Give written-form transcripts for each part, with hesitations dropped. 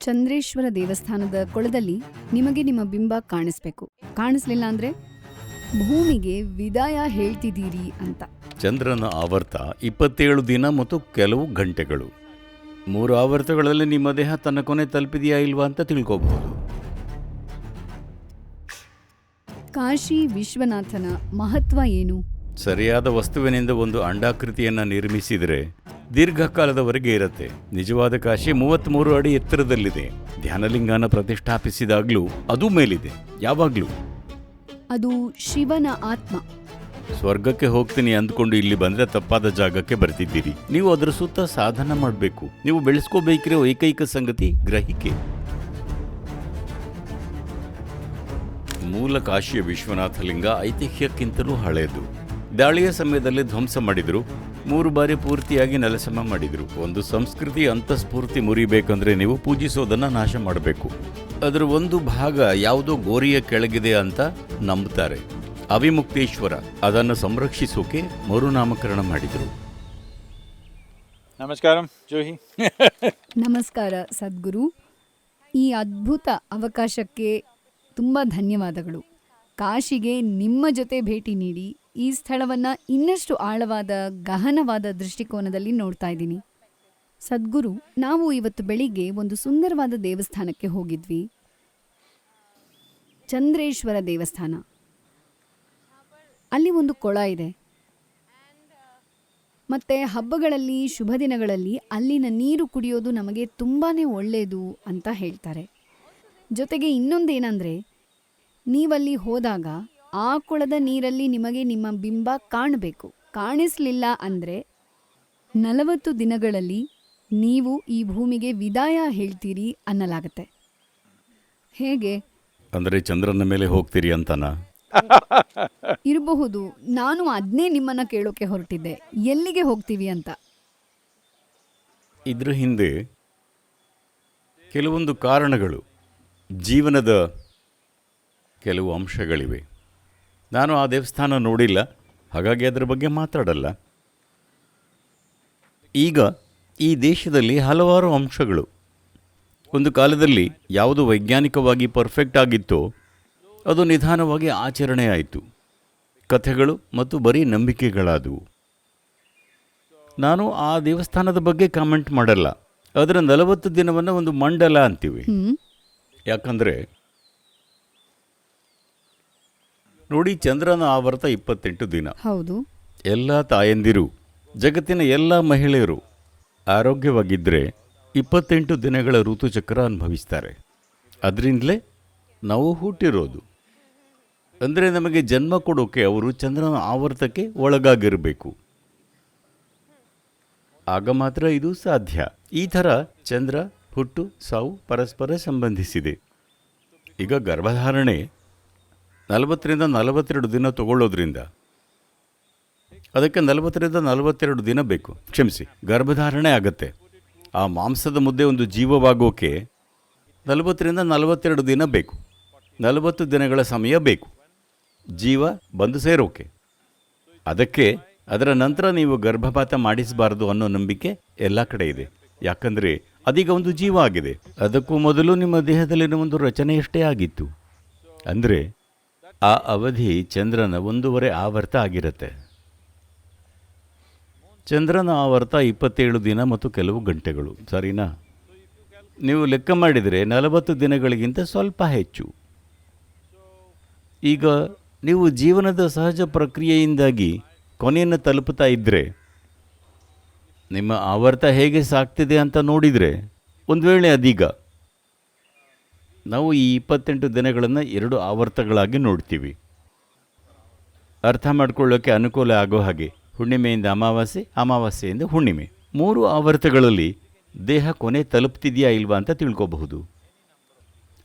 ಚಂದ್ರೇಶ್ವರ ದೇವಸ್ಥಾನದ ಕೊಳದಲ್ಲಿ ನಿಮಗೆ ನಿಮ್ಮ ಬಿಂಬ ಕಾಣಿಸ್ಬೇಕು. ಕಾಣಿಸ್ಲಿಲ್ಲ ಅಂದ್ರೆ ಭೂಮಿಗೆ ವಿದಾಯ ಹೇಳ್ತಿದ್ದೀರಿ ಅಂತ. ಚಂದ್ರನ ಆವರ್ತ 27 ದಿನ ಮತ್ತು ಕೆಲವು ಗಂಟೆಗಳು. 3 ಆವರ್ತಗಳಲ್ಲಿ ನಿಮ್ಮ ದೇಹ ತನ್ನ ಕೊನೆ ತಲುಪಿದೆಯಾ ಇಲ್ವಾ ಅಂತ ತಿಳ್ಕೋಬಹುದು. ಕಾಶಿ ವಿಶ್ವನಾಥನ ಮಹತ್ವ ಏನು? ಸರಿಯಾದ ವಸ್ತುವಿನಿಂದ ಒಂದು ಅಂಡಾಕೃತಿಯನ್ನು ನಿರ್ಮಿಸಿದರೆ ದೀರ್ಘಕಾಲದವರೆಗೆ ಇರುತ್ತೆ. ನಿಜವಾದ ಕಾಶಿ 33 ಅಡಿ ಎತ್ತರದಲ್ಲಿದೆ. ಧ್ಯಾನಲಿಂಗನ ಪ್ರತಿಷ್ಠಾಪಿಸಿದಾಗ್ಲೂ ಅದು ಮೇಲಿದೆ ಯಾವಾಗ್ಲೂ. ಅದು ಶಿವನ ಆತ್ಮ. ಸ್ವರ್ಗಕ್ಕೆ ಹೋಗ್ತೀನಿ ಅಂದ್ಕೊಂಡು ಇಲ್ಲಿ ಬಂದ್ರೆ ತಪ್ಪಾದ ಜಾಗಕ್ಕೆ ಬರ್ತಿದ್ದೀರಿ. ನೀವು ಅದರ ಸುತ್ತ ಸಾಧನ ಮಾಡಬೇಕು. ನೀವು ಬೆಳೆಸ್ಕೋಬೇಕಿರೋ ಏಕೈಕ ಸಂಗತಿ ಗ್ರಹಿಕೆ. ಮೂಲ ಕಾಶಿಯ ವಿಶ್ವನಾಥ ಲಿಂಗ ಐತಿಹ್ಯಕ್ಕಿಂತಲೂ ಹಳೆಯದು. ದಾಳಿಯ ಸಮಯದಲ್ಲಿ ಧ್ವಂಸ ಮಾಡಿದ್ರು. 3 ಬಾರಿ ಪೂರ್ತಿಯಾಗಿ ನೆಲಸಮ ಮಾಡಿದ್ರು. ಒಂದು ಸಂಸ್ಕೃತಿ ಅಂತಸ್ಫೂರ್ತಿ ಮುರಿಬೇಕಂದ್ರೆ ನೀವು ಪೂಜಿಸೋದನ್ನ ನಾಶ ಮಾಡಬೇಕು. ಅದರ ಒಂದು ಭಾಗ ಯಾವುದೋ ಗೋರಿಯ ಕೆಳಗಿದೆ ಅಂತ ನಂಬುತ್ತಾರೆ. ಅವಿಮುಕ್ತೇಶ್ವರ ಅದನ್ನು ಸಂರಕ್ಷಿಸೋಕೆ ಮರುನಾಮಕರಣ ಮಾಡಿದರು. ನಮಸ್ಕಾರಂ ಜೋಹಿ. ನಮಸ್ಕಾರ ಸದ್ಗುರು. ಈ ಅದ್ಭುತ ಅವಕಾಶಕ್ಕೆ ತುಂಬ ಧನ್ಯವಾದಗಳು. ಕಾಶಿಗೆ ನಿಮ್ಮ ಜೊತೆ ಭೇಟಿ ನೀಡಿ ಈ ಸ್ಥಳವನ್ನು ಇನ್ನಷ್ಟು ಆಳವಾದ ಗಹನವಾದ ದೃಷ್ಟಿಕೋನದಲ್ಲಿ ನೋಡ್ತಾ ಇದ್ದೀನಿ. ಸದ್ಗುರು, ನಾವು ಇವತ್ತು ಬೆಳಿಗ್ಗೆ ಒಂದು ಸುಂದರವಾದ ದೇವಸ್ಥಾನಕ್ಕೆ ಹೋಗಿದ್ವಿ. ಚಂದ್ರೇಶ್ವರ ದೇವಸ್ಥಾನ. ಅಲ್ಲಿ ಒಂದು ಕೊಳ ಇದೆ. ಮತ್ತೆ ಹಬ್ಬಗಳಲ್ಲಿ, ಶುಭ ದಿನಗಳಲ್ಲಿ ಅಲ್ಲಿನ ನೀರು ಕುಡಿಯೋದು ನಮಗೆ ತುಂಬಾನೇ ಒಳ್ಳೆಯದು ಅಂತ ಹೇಳ್ತಾರೆ. ಜೊತೆಗೆ ಇನ್ನೊಂದೇನಂದ್ರೆ, ನೀವಲ್ಲಿ ಹೋದಾಗ ಆ ಕೊಳದ ನೀರಲ್ಲಿ ನಿಮಗೆ ನಿಮ್ಮ ಬಿಂಬ ಕಾಣಬೇಕು. ಕಾಣಿಸ್ಲಿಲ್ಲ ಅಂದ್ರೆ 40 ದಿನಗಳಲ್ಲಿ ನೀವು ಈ ಭೂಮಿಗೆ ವಿದಾಯ ಹೇಳ್ತೀರಿ ಅನ್ನಲಾಗತ್ತೆ. ಹೇಗೆ? ಅಂದ್ರೆ ಚಂದ್ರನ ಮೇಲೆ ಹೋಗ್ತೀರಿ ಅಂತನಾ? ಇರಬಹುದು. ನಾನು ಅದ್ನೇ ನಿಮ್ಮನ್ನ ಕೇಳೋಕೆ ಹೊರಟಿದ್ದೆ, ಎಲ್ಲಿಗೆ ಹೋಗ್ತೀವಿ ಅಂತ. ಇದ್ರ ಹಿಂದೆ ಕೆಲವೊಂದು ಕಾರಣಗಳು, ಜೀವನದ ಕೆಲವು ಅಂಶಗಳಿವೆ. ನಾನು ಆ ದೇವಸ್ಥಾನ ನೋಡಿಲ್ಲ, ಹಾಗಾಗಿ ಅದರ ಬಗ್ಗೆ ಮಾತಾಡಲ್ಲ. ಈಗ ಈ ದೇಶದಲ್ಲಿ ಹಲವಾರು ಅಂಶಗಳು. ಒಂದು ಕಾಲದಲ್ಲಿ ಯಾವುದು ವೈಜ್ಞಾನಿಕವಾಗಿ ಪರ್ಫೆಕ್ಟ್ ಆಗಿತ್ತೋ ಅದು ನಿಧಾನವಾಗಿ ಆಚರಣೆ ಆಯಿತು. ಕಥೆಗಳು ಮತ್ತು ಬರೀ ನಂಬಿಕೆಗಳಾದವು. ನಾನು ಆ ದೇವಸ್ಥಾನದ ಬಗ್ಗೆ ಕಾಮೆಂಟ್ ಮಾಡಲ್ಲ. ಅದರ 40 ದಿನವನ್ನು ಒಂದು ಮಂಡಲ ಅಂತೀವಿ. ಯಾಕಂದರೆ ನೋಡಿ, ಚಂದ್ರನ ಆವರ್ತ 28 ದಿನ. ಹೌದು. ಎಲ್ಲ ತಾಯಂದಿರು, ಜಗತ್ತಿನ ಎಲ್ಲ ಮಹಿಳೆಯರು ಆರೋಗ್ಯವಾಗಿದ್ದರೆ 28 ದಿನಗಳ ಋತುಚಕ್ರ ಅನುಭವಿಸ್ತಾರೆ. ಅದರಿಂದಲೇ ನಾವು ಹುಟ್ಟಿರೋದು. ಅಂದರೆ ನಮಗೆ ಜನ್ಮ ಕೊಡೋಕೆ ಅವರು ಚಂದ್ರನ ಆವರ್ತಕ್ಕೆ ಒಳಗಾಗಿರಬೇಕು. ಆಗ ಮಾತ್ರ ಇದು ಸಾಧ್ಯ. ಈ ಥರ ಚಂದ್ರ, ಹುಟ್ಟು, ಸಾವು ಪರಸ್ಪರ ಸಂಬಂಧಿಸಿದೆ. ಈಗ ಗರ್ಭಧಾರಣೆ 40ರಿಂದ 42 ದಿನ ತಗೊಳ್ಳೋದ್ರಿಂದ ಅದಕ್ಕೆ 40ರಿಂದ 42 ದಿನ ಬೇಕು. ಕ್ಷಮಿಸಿ, ಗರ್ಭಧಾರಣೆ ಆಗತ್ತೆ. ಆ ಮಾಂಸದ ಮುದ್ದೆ ಒಂದು ಜೀವವಾಗೋಕೆ 40ರಿಂದ 42 ದಿನ ಬೇಕು. 40 ದಿನಗಳ ಸಮಯ ಬೇಕು ಜೀವ ಬಂದು ಸೇರೋಕೆ. ಅದಕ್ಕೆ ಅದರ ನಂತರ ನೀವು ಗರ್ಭಪಾತ ಮಾಡಿಸಬಾರ್ದು ಅನ್ನೋ ನಂಬಿಕೆ ಎಲ್ಲ ಕಡೆ ಇದೆ. ಯಾಕಂದರೆ ಅದೀಗ ಒಂದು ಜೀವ ಆಗಿದೆ. ಅದಕ್ಕೂ ಮೊದಲು ನಿಮ್ಮ ದೇಹದಲ್ಲಿನ ಒಂದು ರಚನೆಯಷ್ಟೇ ಆಗಿತ್ತು. ಅಂದರೆ ಆ ಅವಧಿ ಚಂದ್ರನ 1.5 ಆವರ್ತ ಆಗಿರುತ್ತೆ. ಚಂದ್ರನ ಆವರ್ತ 27 ದಿನ ಮತ್ತು ಕೆಲವು ಗಂಟೆಗಳು, ಸರಿನಾ? ನೀವು ಲೆಕ್ಕ ಮಾಡಿದರೆ 40 ದಿನಗಳಿಗಿಂತ ಸ್ವಲ್ಪ ಹೆಚ್ಚು. ಈಗ ನೀವು ಜೀವನದ ಸಹಜ ಪ್ರಕ್ರಿಯೆಯಿಂದಾಗಿ ಕೊನೆಯನ್ನು ತಲುಪುತ್ತಾ ಇದ್ದರೆ ನಿಮ್ಮ ಆವರ್ತ ಹೇಗೆ ಸಾಗ್ತಿದೆ ಅಂತ ನೋಡಿದರೆ, ಒಂದು ವೇಳೆ ಅದೀಗ ನಾವು ಈ 28 ದಿನಗಳನ್ನು 2 ಆವರ್ತಗಳಾಗಿ ನೋಡ್ತೀವಿ. ಅರ್ಥ ಮಾಡ್ಕೊಳ್ಳೋಕ್ಕೆ ಅನುಕೂಲ ಆಗೋ ಹಾಗೆ ಹುಣ್ಣಿಮೆಯಿಂದ ಅಮಾವಾಸ್ಯೆ, ಅಮಾವಾಸ್ಯೆಯಿಂದ ಹುಣ್ಣಿಮೆ, 3 ಆವರ್ತಗಳಲ್ಲಿ ದೇಹ ಕೊನೆ ತಲುಪ್ತಿದೆಯಾ ಇಲ್ವಾ ಅಂತ ತಿಳ್ಕೋಬಹುದು.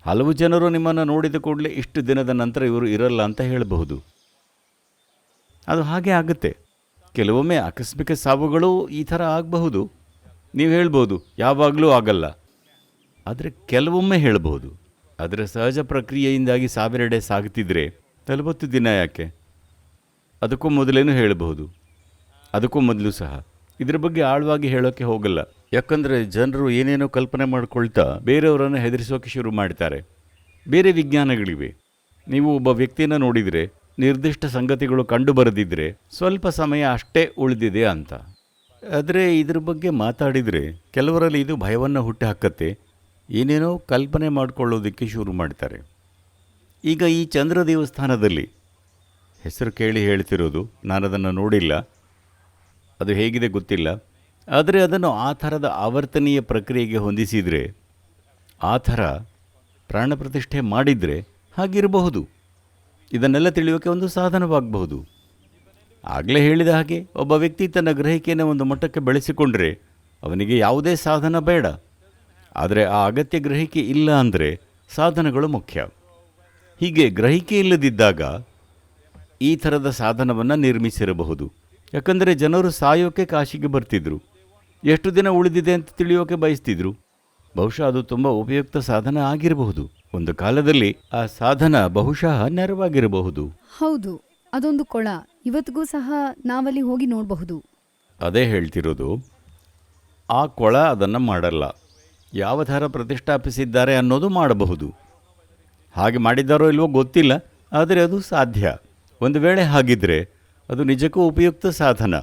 ಹಲವು ಜನರು ನಿಮ್ಮನ್ನು ನೋಡಿದ ಕೂಡಲೇ ಇಷ್ಟು ದಿನದ ನಂತರ ಇವರು ಇರಲ್ಲ ಅಂತ ಹೇಳಬಹುದು. ಅದು ಹಾಗೆ ಆಗುತ್ತೆ. ಕೆಲವೊಮ್ಮೆ ಆಕಸ್ಮಿಕ ಸಾವುಗಳು ಈ ಥರ ಆಗಬಹುದು. ನೀವು ಹೇಳ್ಬೋದು ಯಾವಾಗಲೂ ಆಗಲ್ಲ, ಆದರೆ ಕೆಲವೊಮ್ಮೆ ಹೇಳಬಹುದು. ಅದರ ಸಹಜ ಪ್ರಕ್ರಿಯೆಯಿಂದಾಗಿ ಸಾವಿರೆಡೆ ಸಾಗುತ್ತಿದ್ರೆ 40 ದಿನ ಯಾಕೆ? ಅದಕ್ಕೂ ಮೊದಲೇನು ಹೇಳಬಹುದು, ಅದಕ್ಕೂ ಮೊದಲು ಸಹ. ಇದರ ಬಗ್ಗೆ ಆಳವಾಗಿ ಹೇಳೋಕ್ಕೆ ಹೋಗಲ್ಲ. ಯಾಕಂದರೆ ಜನರು ಏನೇನೋ ಕಲ್ಪನೆ ಮಾಡ್ಕೊಳ್ತಾ ಬೇರೆಯವರನ್ನು ಹೆದರಿಸೋಕೆ ಶುರು ಮಾಡ್ತಾರೆ. ಬೇರೆ ವಿಜ್ಞಾನಗಳಿವೆ. ನೀವು ಒಬ್ಬ ವ್ಯಕ್ತಿನ ನೋಡಿದರೆ ನಿರ್ದಿಷ್ಟ ಸಂಗತಿಗಳು ಕಂಡು ಬರದಿದ್ದರೆ ಸ್ವಲ್ಪ ಸಮಯ ಅಷ್ಟೇ ಉಳಿದಿದೆ ಅಂತ. ಆದರೆ ಇದ್ರ ಬಗ್ಗೆ ಮಾತಾಡಿದರೆ ಕೆಲವರಲ್ಲಿ ಇದು ಭಯವನ್ನು ಹುಟ್ಟು ಹಾಕತ್ತೆ. ಏನೇನೋ ಕಲ್ಪನೆ ಮಾಡಿಕೊಳ್ಳೋದಕ್ಕೆ ಶುರು ಮಾಡ್ತಾರೆ. ಈಗ ಈ ಚಂದ್ರ ದೇವಸ್ಥಾನದಲ್ಲಿ ಹೆಸರು ಕೇಳಿ ಹೇಳ್ತಿರೋದು, ನಾನು ಅದನ್ನು ನೋಡಿಲ್ಲ, ಅದು ಹೇಗಿದೆ ಗೊತ್ತಿಲ್ಲ. ಆದರೆ ಅದನ್ನು ಆ ಥರದ ಆವರ್ತನೀಯ ಪ್ರಕ್ರಿಯೆಗೆ ಹೊಂದಿಸಿದರೆ, ಆ ಥರ ಪ್ರಾಣ ಪ್ರತಿಷ್ಠೆ ಮಾಡಿದರೆ ಹಾಗಿರಬಹುದು. ಇದನ್ನೆಲ್ಲ ತಿಳಿಯೋಕ್ಕೆ ಒಂದು ಸಾಧನವಾಗಬಹುದು. ಆಗಲೇ ಹೇಳಿದ ಹಾಗೆ ಒಬ್ಬ ವ್ಯಕ್ತಿ ತನ್ನ ಗ್ರಹಿಕೆಯನ್ನು ಒಂದು ಮಟ್ಟಕ್ಕೆ ಬೆಳೆಸಿಕೊಂಡ್ರೆ ಅವನಿಗೆ ಯಾವುದೇ ಸಾಧನ ಬೇಡ. ಆದರೆ ಆ ಅಗತ್ಯ ಗ್ರಹಿಕೆ ಇಲ್ಲ ಅಂದರೆ ಸಾಧನಗಳು ಮುಖ್ಯ. ಹೀಗೆ ಗ್ರಹಿಕೆ ಇಲ್ಲದಿದ್ದಾಗ ಈ ಥರದ ಸಾಧನವನ್ನು ನಿರ್ಮಿಸಿರಬಹುದು. ಯಾಕಂದರೆ ಜನರು ಸಾಯೋಕ್ಕೆ ಕಾಶಿಗೆ ಬರ್ತಿದ್ರು, ಎಷ್ಟು ದಿನ ಉಳಿದಿದೆ ಅಂತ ತಿಳಿಯೋಕೆ ಬಯಸ್ತಿದ್ರು. ಬಹುಶಃ ಅದು ತುಂಬ ಉಪಯುಕ್ತ ಸಾಧನ ಆಗಿರಬಹುದು. ಒಂದು ಕಾಲದಲ್ಲಿ ಆ ಸಾಧನ ಬಹುಶಃ ನೆರವಾಗಿರಬಹುದು. ಹೌದು, ಅದೊಂದು ಕೊಳ. ಇವತ್ತಿಗೂ ಸಹ ನಾವಲ್ಲಿ ಹೋಗಿ ನೋಡಬಹುದು. ಅದೇ ಹೇಳ್ತಿರೋದು, ಆ ಕೊಳ ಅದನ್ನು ಮಾಡಲ್ಲ. ಯಾವ ಥರ ಪ್ರತಿಷ್ಠಾಪಿಸಿದ್ದಾರೆ ಅನ್ನೋದು ಮಾಡಬಹುದು. ಹಾಗೆ ಮಾಡಿದ್ದಾರೋ ಇಲ್ವೋ ಗೊತ್ತಿಲ್ಲ, ಆದರೆ ಅದು ಸಾಧ್ಯ. ಒಂದು ವೇಳೆ ಹಾಗಿದ್ದರೆ ಅದು ನಿಜಕ್ಕೂ ಉಪಯುಕ್ತ ಸಾಧನ.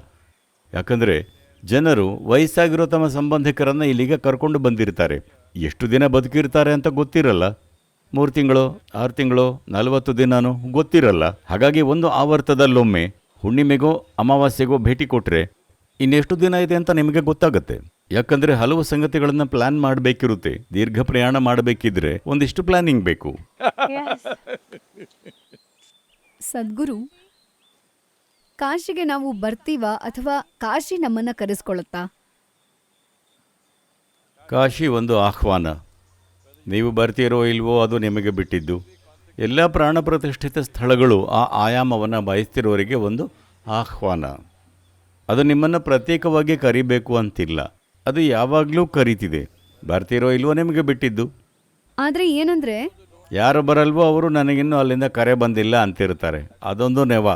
ಯಾಕಂದರೆ ಜನರು ವಯಸ್ಸಾಗಿರೋ ತಮ್ಮ ಸಂಬಂಧಿಕರನ್ನು ಇಲ್ಲಿಗೆ ಕರ್ಕೊಂಡು ಬಂದಿರ್ತಾರೆ. ಎಷ್ಟು ದಿನ ಬದುಕಿರ್ತಾರೆ ಅಂತ ಗೊತ್ತಿರಲ್ಲ. 3 ತಿಂಗಳು, 6 ತಿಂಗಳು, 40 ದಿನನೂ ಗೊತ್ತಿರಲ್ಲ. ಹಾಗಾಗಿ ಒಂದು ಆವರ್ತದಲ್ಲೊಮ್ಮೆ ಹುಣ್ಣಿಮೆಗೋ ಅಮಾವಾಸ್ಯೆಗೋ ಭೇಟಿ ಕೊಟ್ಟರೆ ಇನ್ನೆಷ್ಟು ದಿನ ಇದೆ ಅಂತ ನಿಮಗೆ ಗೊತ್ತಾಗುತ್ತೆ. ಯಾಕಂದರೆ ಹಲವು ಸಂಗತಿಗಳನ್ನು ಪ್ಲ್ಯಾನ್ ಮಾಡಬೇಕಿರುತ್ತೆ. ದೀರ್ಘ ಪ್ರಯಾಣ ಮಾಡಬೇಕಿದ್ರೆ ಒಂದಿಷ್ಟು ಪ್ಲ್ಯಾನಿಂಗ್ ಬೇಕು. ಸದ್ಗುರು, ಕಾಶಿಗೆ ನಾವು ಬರ್ತೀವಾ ಅಥವಾ ಕಾಶಿ ನಮ್ಮನ್ನ ಕರೆಸ್ಕೊಳ್ಳುತ್ತಾ? ಕಾಶಿ ಒಂದು ಆಹ್ವಾನ. ನೀವು ಬರ್ತೀರೋ ಇಲ್ವೋ ಅದು ನಿಮಗೆ ಬಿಟ್ಟಿದ್ದು. ಎಲ್ಲ ಪ್ರಾಣ ಪ್ರತಿಷ್ಠಿತ ಸ್ಥಳಗಳು ಆ ಆಯಾಮವನ್ನು ಬಯಸ್ತಿರೋರಿಗೆ ಒಂದು ಆಹ್ವಾನ. ಅದು ನಿಮ್ಮನ್ನು ಪ್ರತ್ಯೇಕವಾಗಿ ಕರಿಬೇಕು ಅಂತಿಲ್ಲ. ಅದು ಯಾವಾಗಲೂ ಕರೀತಿದೆ. ಬರ್ತೀರೋ ಇಲ್ವೋ ನಿಮಗೆ ಬಿಟ್ಟಿದ್ದು. ಆದರೆ ಏನಂದ್ರೆ, ಯಾರು ಬರಲ್ವೋ ಅವರು ನನಗಿನ್ನೂ ಅಲ್ಲಿಂದ ಕರೆ ಬಂದಿಲ್ಲ ಅಂತಿರ್ತಾರೆ. ಅದೊಂದು ನೆವ.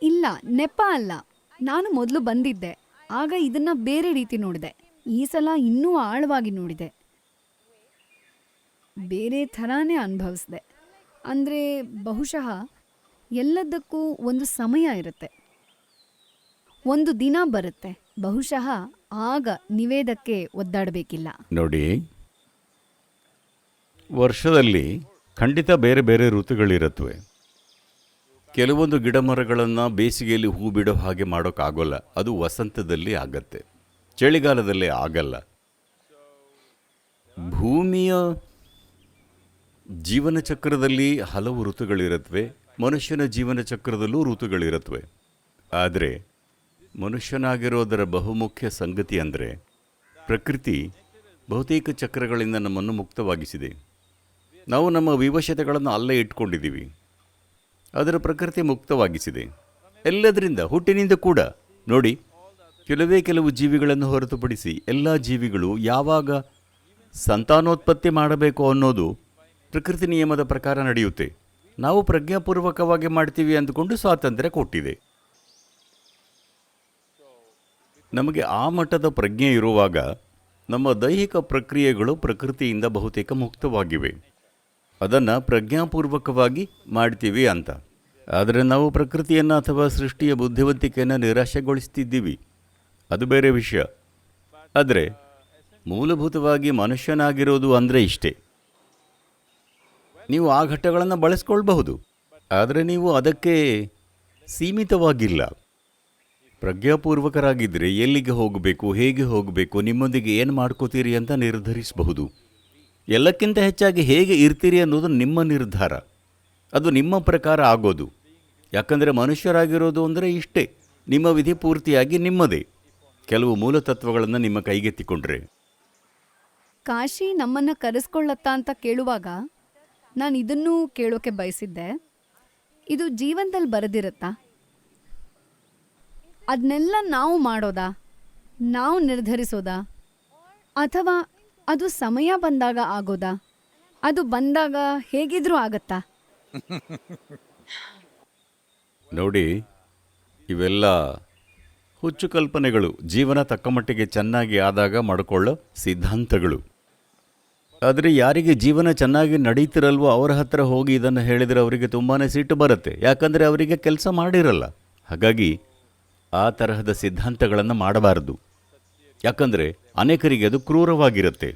ಇಲ್ಲ, ನೆಪ ಅಲ್ಲ. ನಾನು ಮೊದಲು ಬಂದಿದ್ದೆ, ಆಗ ಇದನ್ನ ಬೇರೆ ರೀತಿ ನೋಡಿದೆ. ಈ ಸಲ ಇನ್ನೂ ಆಳವಾಗಿ ನೋಡಿದೆ, ಬೇರೆ ಥರಾನೇ ಅನುಭವಿಸಿದೆ. ಅಂದರೆ ಬಹುಶಃ ಎಲ್ಲದಕ್ಕೂ ಒಂದು ಸಮಯ ಇರುತ್ತೆ, ಒಂದು ದಿನ ಬರುತ್ತೆ. ಬಹುಶಃ ಆಗ ನಿವೇದಕ್ಕೆ ಒದ್ದಾಡಬೇಕಿಲ್ಲ. ನೋಡಿ, ವರ್ಷದಲ್ಲಿ ಖಂಡಿತ ಬೇರೆ ಬೇರೆ ಋತುಗಳಿರುತ್ತವೆ. ಕೆಲವೊಂದು ಗಿಡ ಮರಗಳನ್ನು ಬೇಸಿಗೆಯಲ್ಲಿ ಹೂ ಬಿಡೋ ಹಾಗೆ ಮಾಡೋಕ್ಕಾಗೋಲ್ಲ. ಅದು ವಸಂತದಲ್ಲಿ ಆಗತ್ತೆ, ಚಳಿಗಾಲದಲ್ಲಿ ಆಗಲ್ಲ. ಭೂಮಿಯ ಜೀವನ ಚಕ್ರದಲ್ಲಿ ಹಲವು ಋತುಗಳಿರುತ್ತವೆ. ಮನುಷ್ಯನ ಜೀವನ ಚಕ್ರದಲ್ಲೂ ಋತುಗಳಿರುತ್ತವೆ. ಆದರೆ ಮನುಷ್ಯನಾಗಿರೋದರ ಬಹುಮುಖ್ಯ ಸಂಗತಿ ಅಂದರೆ ಪ್ರಕೃತಿ ಬಹುತೇಕ ಚಕ್ರಗಳಿಂದ ನಮ್ಮನ್ನು ಮುಕ್ತವಾಗಿಸಿದೆ. ನಾವು ನಮ್ಮ ವಿವಶತೆಗಳನ್ನು ಅಲ್ಲೇ ಇಟ್ಕೊಂಡಿದ್ದೀವಿ. ಅದರ ಪ್ರಕೃತಿ ಮುಕ್ತವಾಗಿಸಿದೆ ಎಲ್ಲದರಿಂದ, ಹುಟ್ಟಿನಿಂದ ಕೂಡ. ನೋಡಿ, ಕೆಲವು ಜೀವಿಗಳನ್ನು ಹೊರತುಪಡಿಸಿ ಎಲ್ಲ ಜೀವಿಗಳು ಯಾವಾಗ ಸಂತಾನೋತ್ಪತ್ತಿ ಮಾಡಬೇಕು ಅನ್ನೋದು ಪ್ರಕೃತಿ ನಿಯಮದ ಪ್ರಕಾರ ನಡೆಯುತ್ತೆ. ನಾವು ಪ್ರಜ್ಞಾಪೂರ್ವಕವಾಗಿ ಮಾಡ್ತೀವಿ ಅಂದುಕೊಂಡು ಸ್ವಾತಂತ್ರ್ಯ ಕೊಟ್ಟಿದೆ. ನಮಗೆ ಆ ಮಟ್ಟದ ಪ್ರಜ್ಞೆ ಇರುವಾಗ ನಮ್ಮ ದೈಹಿಕ ಪ್ರಕ್ರಿಯೆಗಳು ಪ್ರಕೃತಿಯಿಂದ ಬಹುತೇಕ ಮುಕ್ತವಾಗಿವೆ. ಅದನ್ನು ಪ್ರಜ್ಞಾಪೂರ್ವಕವಾಗಿ ಮಾಡ್ತೀವಿ ಅಂತ. ಆದರೆ ನಾವು ಪ್ರಕೃತಿಯನ್ನು ಅಥವಾ ಸೃಷ್ಟಿಯ ಬುದ್ಧಿವಂತಿಕೆಯನ್ನು ನಿರಾಶೆಗೊಳಿಸ್ತಿದ್ದೀವಿ, ಅದು ಬೇರೆ ವಿಷಯ. ಆದರೆ ಮೂಲಭೂತವಾಗಿ ಮನುಷ್ಯನಾಗಿರೋದು ಅಂದರೆ ಇಷ್ಟೇ. ನೀವು ಆ ಘಟ್ಟಗಳನ್ನು ಬಳಸ್ಕೊಳ್ಬಹುದು, ಆದರೆ ನೀವು ಅದಕ್ಕೆ ಸೀಮಿತವಾಗಿಲ್ಲ. ಪ್ರಜ್ಞಾಪೂರ್ವಕರಾಗಿದ್ದರೆ ಎಲ್ಲಿಗೆ ಹೋಗಬೇಕು, ಹೇಗೆ ಹೋಗಬೇಕು, ನಿಮ್ಮೊಂದಿಗೆ ಏನು ಮಾಡ್ಕೋತೀರಿ ಅಂತ ನಿರ್ಧರಿಸಬಹುದು. ಎಲ್ಲಕ್ಕಿಂತ ಹೆಚ್ಚಾಗಿ ಹೇಗೆ ಇರ್ತೀರಿ ಅನ್ನೋದು ನಿಮ್ಮ ನಿರ್ಧಾರ. ಅದು ನಿಮ್ಮ ಪ್ರಕಾರ ಆಗೋದು. ಯಾಕಂದರೆ ಮನುಷ್ಯರಾಗಿರೋದು ಅಂದರೆ ಇಷ್ಟೇ. ನಿಮ್ಮ ವಿಧಿ ಪೂರ್ತಿಯಾಗಿ ನಿಮ್ಮದೇ. ಕೆಲವು ಮೂಲತತ್ವಗಳನ್ನು ನಿಮ್ಮ ಕೈಗೆತ್ತಿಕೊಂಡ್ರೆ. ಕಾಶಿ ನಮ್ಮನ್ನ ಕರೆಸ್ಕೊಳ್ಳತ್ತಾ ಅಂತ ಕೇಳುವಾಗ ನಾನು ಇದನ್ನೂ ಕೇಳೋಕೆ ಬಯಸಿದ್ದೆ. ಇದು ಜೀವನದಲ್ಲಿ ಬರೆದಿರುತ್ತಾ? ಅದನ್ನೆಲ್ಲ ನಾವು ಮಾಡೋದಾ, ನಾವು ನಿರ್ಧರಿಸೋದಾ, ಅಥವಾ ಅದು ಸಮಯ ಬಂದಾಗ ಆಗೋದಾ? ಅದು ಬಂದಾಗ ಹೇಗಿದ್ರೂ ಆಗತ್ತಾ? ನೋಡಿ, ಇವೆಲ್ಲ ಹುಚ್ಚು ಕಲ್ಪನೆಗಳು, ಜೀವನ ತಕ್ಕಮಟ್ಟಿಗೆ ಚೆನ್ನಾಗಿ ಆದಾಗ ಮಾಡಿಕೊಳ್ಳೋ ಸಿದ್ಧಾಂತಗಳು. ಆದರೆ ಯಾರಿಗೆ ಜೀವನ ಚೆನ್ನಾಗಿ ನಡೀತಿರಲ್ವೋ ಅವರ ಹತ್ರ ಹೋಗಿ ಇದನ್ನು ಹೇಳಿದರೆ ಅವರಿಗೆ ತುಂಬಾ ಸಿಟ್ಟು ಬರುತ್ತೆ. ಯಾಕಂದರೆ ಅವರಿಗೆ ಕೆಲಸ ಮಾಡಿರಲ್ಲ. ಹಾಗಾಗಿ ಆ ತರಹದ ಸಿದ್ಧಾಂತಗಳನ್ನು ಮಾಡಬಾರದು. ಯಾಕಂದರೆ ಅನೇಕರಿಗೆ ಅದು ಕ್ರೂರವಾಗಿರುತ್ತೆ.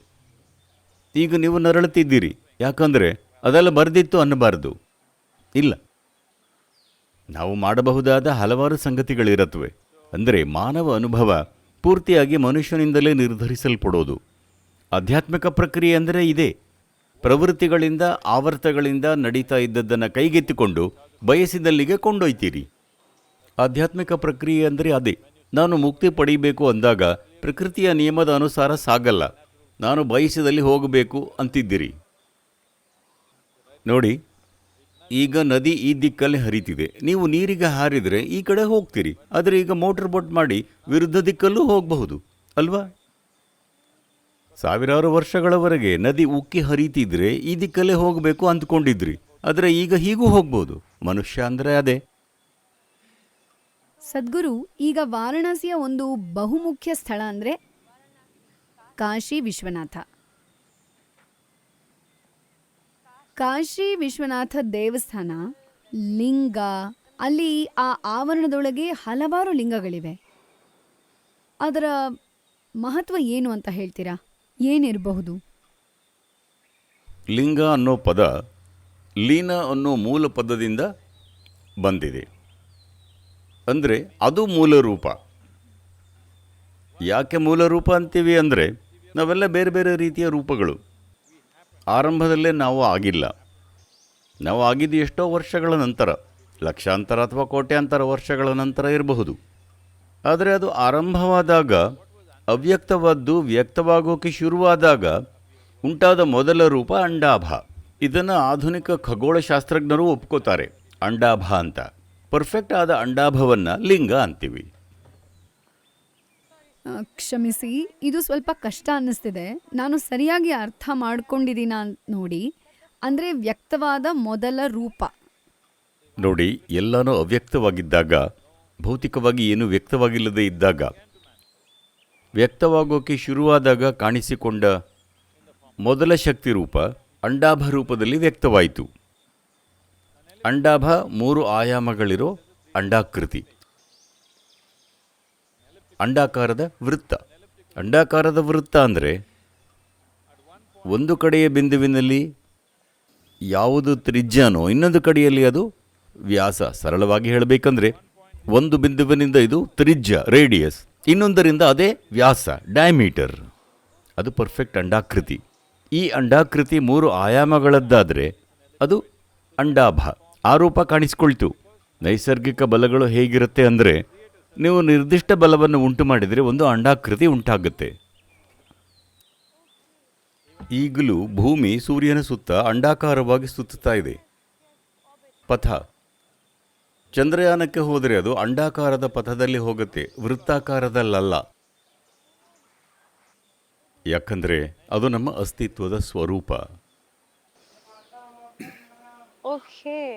ಈಗ ನೀವು ನರಳುತ್ತಿದ್ದೀರಿ, ಯಾಕಂದರೆ ಅದೆಲ್ಲ ಬರೆದಿತ್ತು ಅನ್ನಬಾರದು. ಇಲ್ಲ, ನಾವು ಮಾಡಬಹುದಾದ ಹಲವಾರು ಸಂಗತಿಗಳಿರುತ್ತವೆ. ಅಂದರೆ ಮಾನವ ಅನುಭವ ಪೂರ್ತಿಯಾಗಿ ಮನುಷ್ಯನಿಂದಲೇ ನಿರ್ಧರಿಸಲ್ಪಡೋದು. ಆಧ್ಯಾತ್ಮಿಕ ಪ್ರಕ್ರಿಯೆ ಅಂದರೆ ಇದೇ. ಪ್ರವೃತ್ತಿಗಳಿಂದ, ಆವರ್ತಗಳಿಂದ ನಡೀತಾ ಇದ್ದದ್ದನ್ನು ಕೈಗೆತ್ತಿಕೊಂಡು ಬಯಸಿದಲ್ಲಿಗೆ ಕೊಂಡೊಯ್ತೀರಿ. ಆಧ್ಯಾತ್ಮಿಕ ಪ್ರಕ್ರಿಯೆ ಅಂದರೆ ಅದೇ. ನಾನು ಮುಕ್ತಿ ಪಡೀಬೇಕು ಅಂದಾಗ ಪ್ರಕೃತಿಯ ನಿಯಮದ ಅನುಸಾರ ಸಾಗಲ್ಲ, ನಾನು ಬಯಸಿದಲ್ಲಿ ಹೋಗಬೇಕು ಅಂತಿದ್ದೀರಿ. ನೋಡಿ, ಈಗ ನದಿ ಈ ದಿಕ್ಕಲ್ಲಿ ಹರಿತಿದೆ, ನೀವು ನೀರಿಗೆ ಹಾರಿದರೆ ಈ ಕಡೆ ಹೋಗ್ತೀರಿ. ಆದರೆ ಈಗ ಮೋಟರ್ ಬೋಟ್ ಮಾಡಿ ವಿರುದ್ಧ ದಿಕ್ಕಲ್ಲೂ ಹೋಗಬಹುದು ಅಲ್ವಾ? ಸಾವಿರಾರು ವರ್ಷಗಳವರೆಗೆ ನದಿ ಉಕ್ಕಿ ಹರಿತಿದ್ರೆ ಈ ದಿಕ್ಕಲ್ಲೇ ಹೋಗಬೇಕು ಅಂದ್ಕೊಂಡಿದ್ರಿ. ಆದರೆ ಈಗ ಹೀಗೂ ಹೋಗ್ಬೋದು. ಮನುಷ್ಯ ಅಂದರೆ ಅದೇ. ಸದ್ಗುರು, ಈಗ ವಾರಣಾಸಿಯ ಒಂದು ಬಹುಮುಖ್ಯ ಸ್ಥಳ ಅಂದರೆ ಕಾಶಿ ವಿಶ್ವನಾಥ. ಕಾಶಿ ವಿಶ್ವನಾಥ ದೇವಸ್ಥಾನ, ಲಿಂಗ, ಅಲ್ಲಿ ಆ ಆವರಣದೊಳಗೆ ಹಲವಾರು ಲಿಂಗಗಳಿವೆ. ಅದರ ಮಹತ್ವ ಏನು ಅಂತ ಹೇಳ್ತೀರಾ? ಏನಿರಬಹುದು? ಲಿಂಗ ಅನ್ನೋ ಪದ ಲೀನ ಅನ್ನೋ ಮೂಲ ಪದದಿಂದ ಬಂದಿದೆ. ಅಂದರೆ ಅದು ಮೂಲ ರೂಪ. ಯಾಕೆ ಮೂಲ ರೂಪ ಅಂತೀವಿ ಅಂದರೆ ನಾವೆಲ್ಲ ಬೇರೆ ಬೇರೆ ರೀತಿಯ ರೂಪಗಳು. ಆರಂಭದಲ್ಲೇ ನಾವು ಆಗಿಲ್ಲ. ನಾವು ಆಗಿದ್ದು ಎಷ್ಟೋ ವರ್ಷಗಳ ನಂತರ, ಲಕ್ಷಾಂತರ ಅಥವಾ ಕೋಟ್ಯಾಂತರ ವರ್ಷಗಳ ನಂತರ ಇರಬಹುದು. ಆದರೆ ಅದು ಆರಂಭವಾದಾಗ, ಅವ್ಯಕ್ತವಾದ್ದು ವ್ಯಕ್ತವಾಗೋಕೆ ಶುರುವಾದಾಗ ಉಂಟಾದ ಮೊದಲ ರೂಪ ಅಂಡಾಭ. ಇದನ್ನು ಆಧುನಿಕ ಖಗೋಳಶಾಸ್ತ್ರಜ್ಞರು ಒಪ್ಕೋತಾರೆ, ಅಂಡಾಭ ಅಂತ. ಪರ್ಫೆಕ್ಟ್ ಆದ ಅಂಡಾಭವನ್ನು ಲಿಂಗ ಅಂತೀವಿ. ಕ್ಷಮಿಸಿ, ಇದು ಸ್ವಲ್ಪ ಕಷ್ಟ ಅನ್ನಿಸ್ತಿದೆ. ನಾನು ಸರಿಯಾಗಿ ಅರ್ಥ ಮಾಡ್ಕೊಂಡಿದ್ದೀನ ನೋಡಿ. ಅಂದರೆ ವ್ಯಕ್ತವಾದ ಮೊದಲ ರೂಪ. ನೋಡಿ, ಎಲ್ಲನೂ ಅವ್ಯಕ್ತವಾಗಿದ್ದಾಗ, ಭೌತಿಕವಾಗಿ ಏನೂ ವ್ಯಕ್ತವಾಗಿಲ್ಲದೆ ಇದ್ದಾಗ, ವ್ಯಕ್ತವಾಗೋಕೆ ಶುರುವಾದಾಗ ಕಾಣಿಸಿಕೊಂಡ ಮೊದಲ ಶಕ್ತಿ ರೂಪ ಅಂಡಾಭ ರೂಪದಲ್ಲಿ ವ್ಯಕ್ತವಾಯಿತು. ಅಂಡಾಭ 3 ಆಯಾಮಗಳಿರೋ ಅಂಡಾಕೃತಿ, ಅಂಡಾಕಾರದ ವೃತ್ತ. ಅಂಡಾಕಾರದ ವೃತ್ತ ಅಂದರೆ ಒಂದು ಕಡೆಯ ಬಿಂದುವಿನಲ್ಲಿ ಯಾವುದು ತ್ರಿಜ್ಯನೋ ಇನ್ನೊಂದು ಕಡೆಯಲ್ಲಿ ಅದು ವ್ಯಾಸ. ಸರಳವಾಗಿ ಹೇಳಬೇಕಂದ್ರೆ ಒಂದು ಬಿಂದುವಿನಿಂದ ಇದು ತ್ರಿಜ್ಯ, ರೇಡಿಯಸ್, ಇನ್ನೊಂದರಿಂದ ಅದೇ ವ್ಯಾಸ, ಡಯಾಮೀಟರ್. ಅದು ಪರ್ಫೆಕ್ಟ್ ಅಂಡಾಕೃತಿ. ಈ ಅಂಡಾಕೃತಿ 3 ಆಯಾಮಗಳದ್ದಾದರೆ ಅದು ಅಂಡಾಭ. ಆ ರೂಪ ಕಾಣಿಸ್ಕೊಳ್ತು. ನೈಸರ್ಗಿಕ ಬಲಗಳು ಹೇಗಿರುತ್ತೆ ಅಂದರೆ, ನೀವು ನಿರ್ದಿಷ್ಟ ಬಲವನ್ನು ಉಂಟು ಮಾಡಿದರೆ ಒಂದು ಅಂಡಾಕೃತಿ ಉಂಟಾಗುತ್ತೆ. ಈಗಲೂ ಭೂಮಿ ಸೂರ್ಯನ ಸುತ್ತ ಅಂಡಾಕಾರವಾಗಿ ಸುತ್ತುತ್ತಾ ಇದೆ. ಪಥ. ಚಂದ್ರಯಾನಕ್ಕೆ ಹೋದರೆ ಅದು ಅಂಡಾಕಾರದ ಪಥದಲ್ಲಿ ಹೋಗುತ್ತೆ, ವೃತ್ತಾಕಾರದಲ್ಲ. ಯಾಕಂದರೆ ಅದು ನಮ್ಮ ಅಸ್ತಿತ್ವದ ಸ್ವರೂಪ. Okay.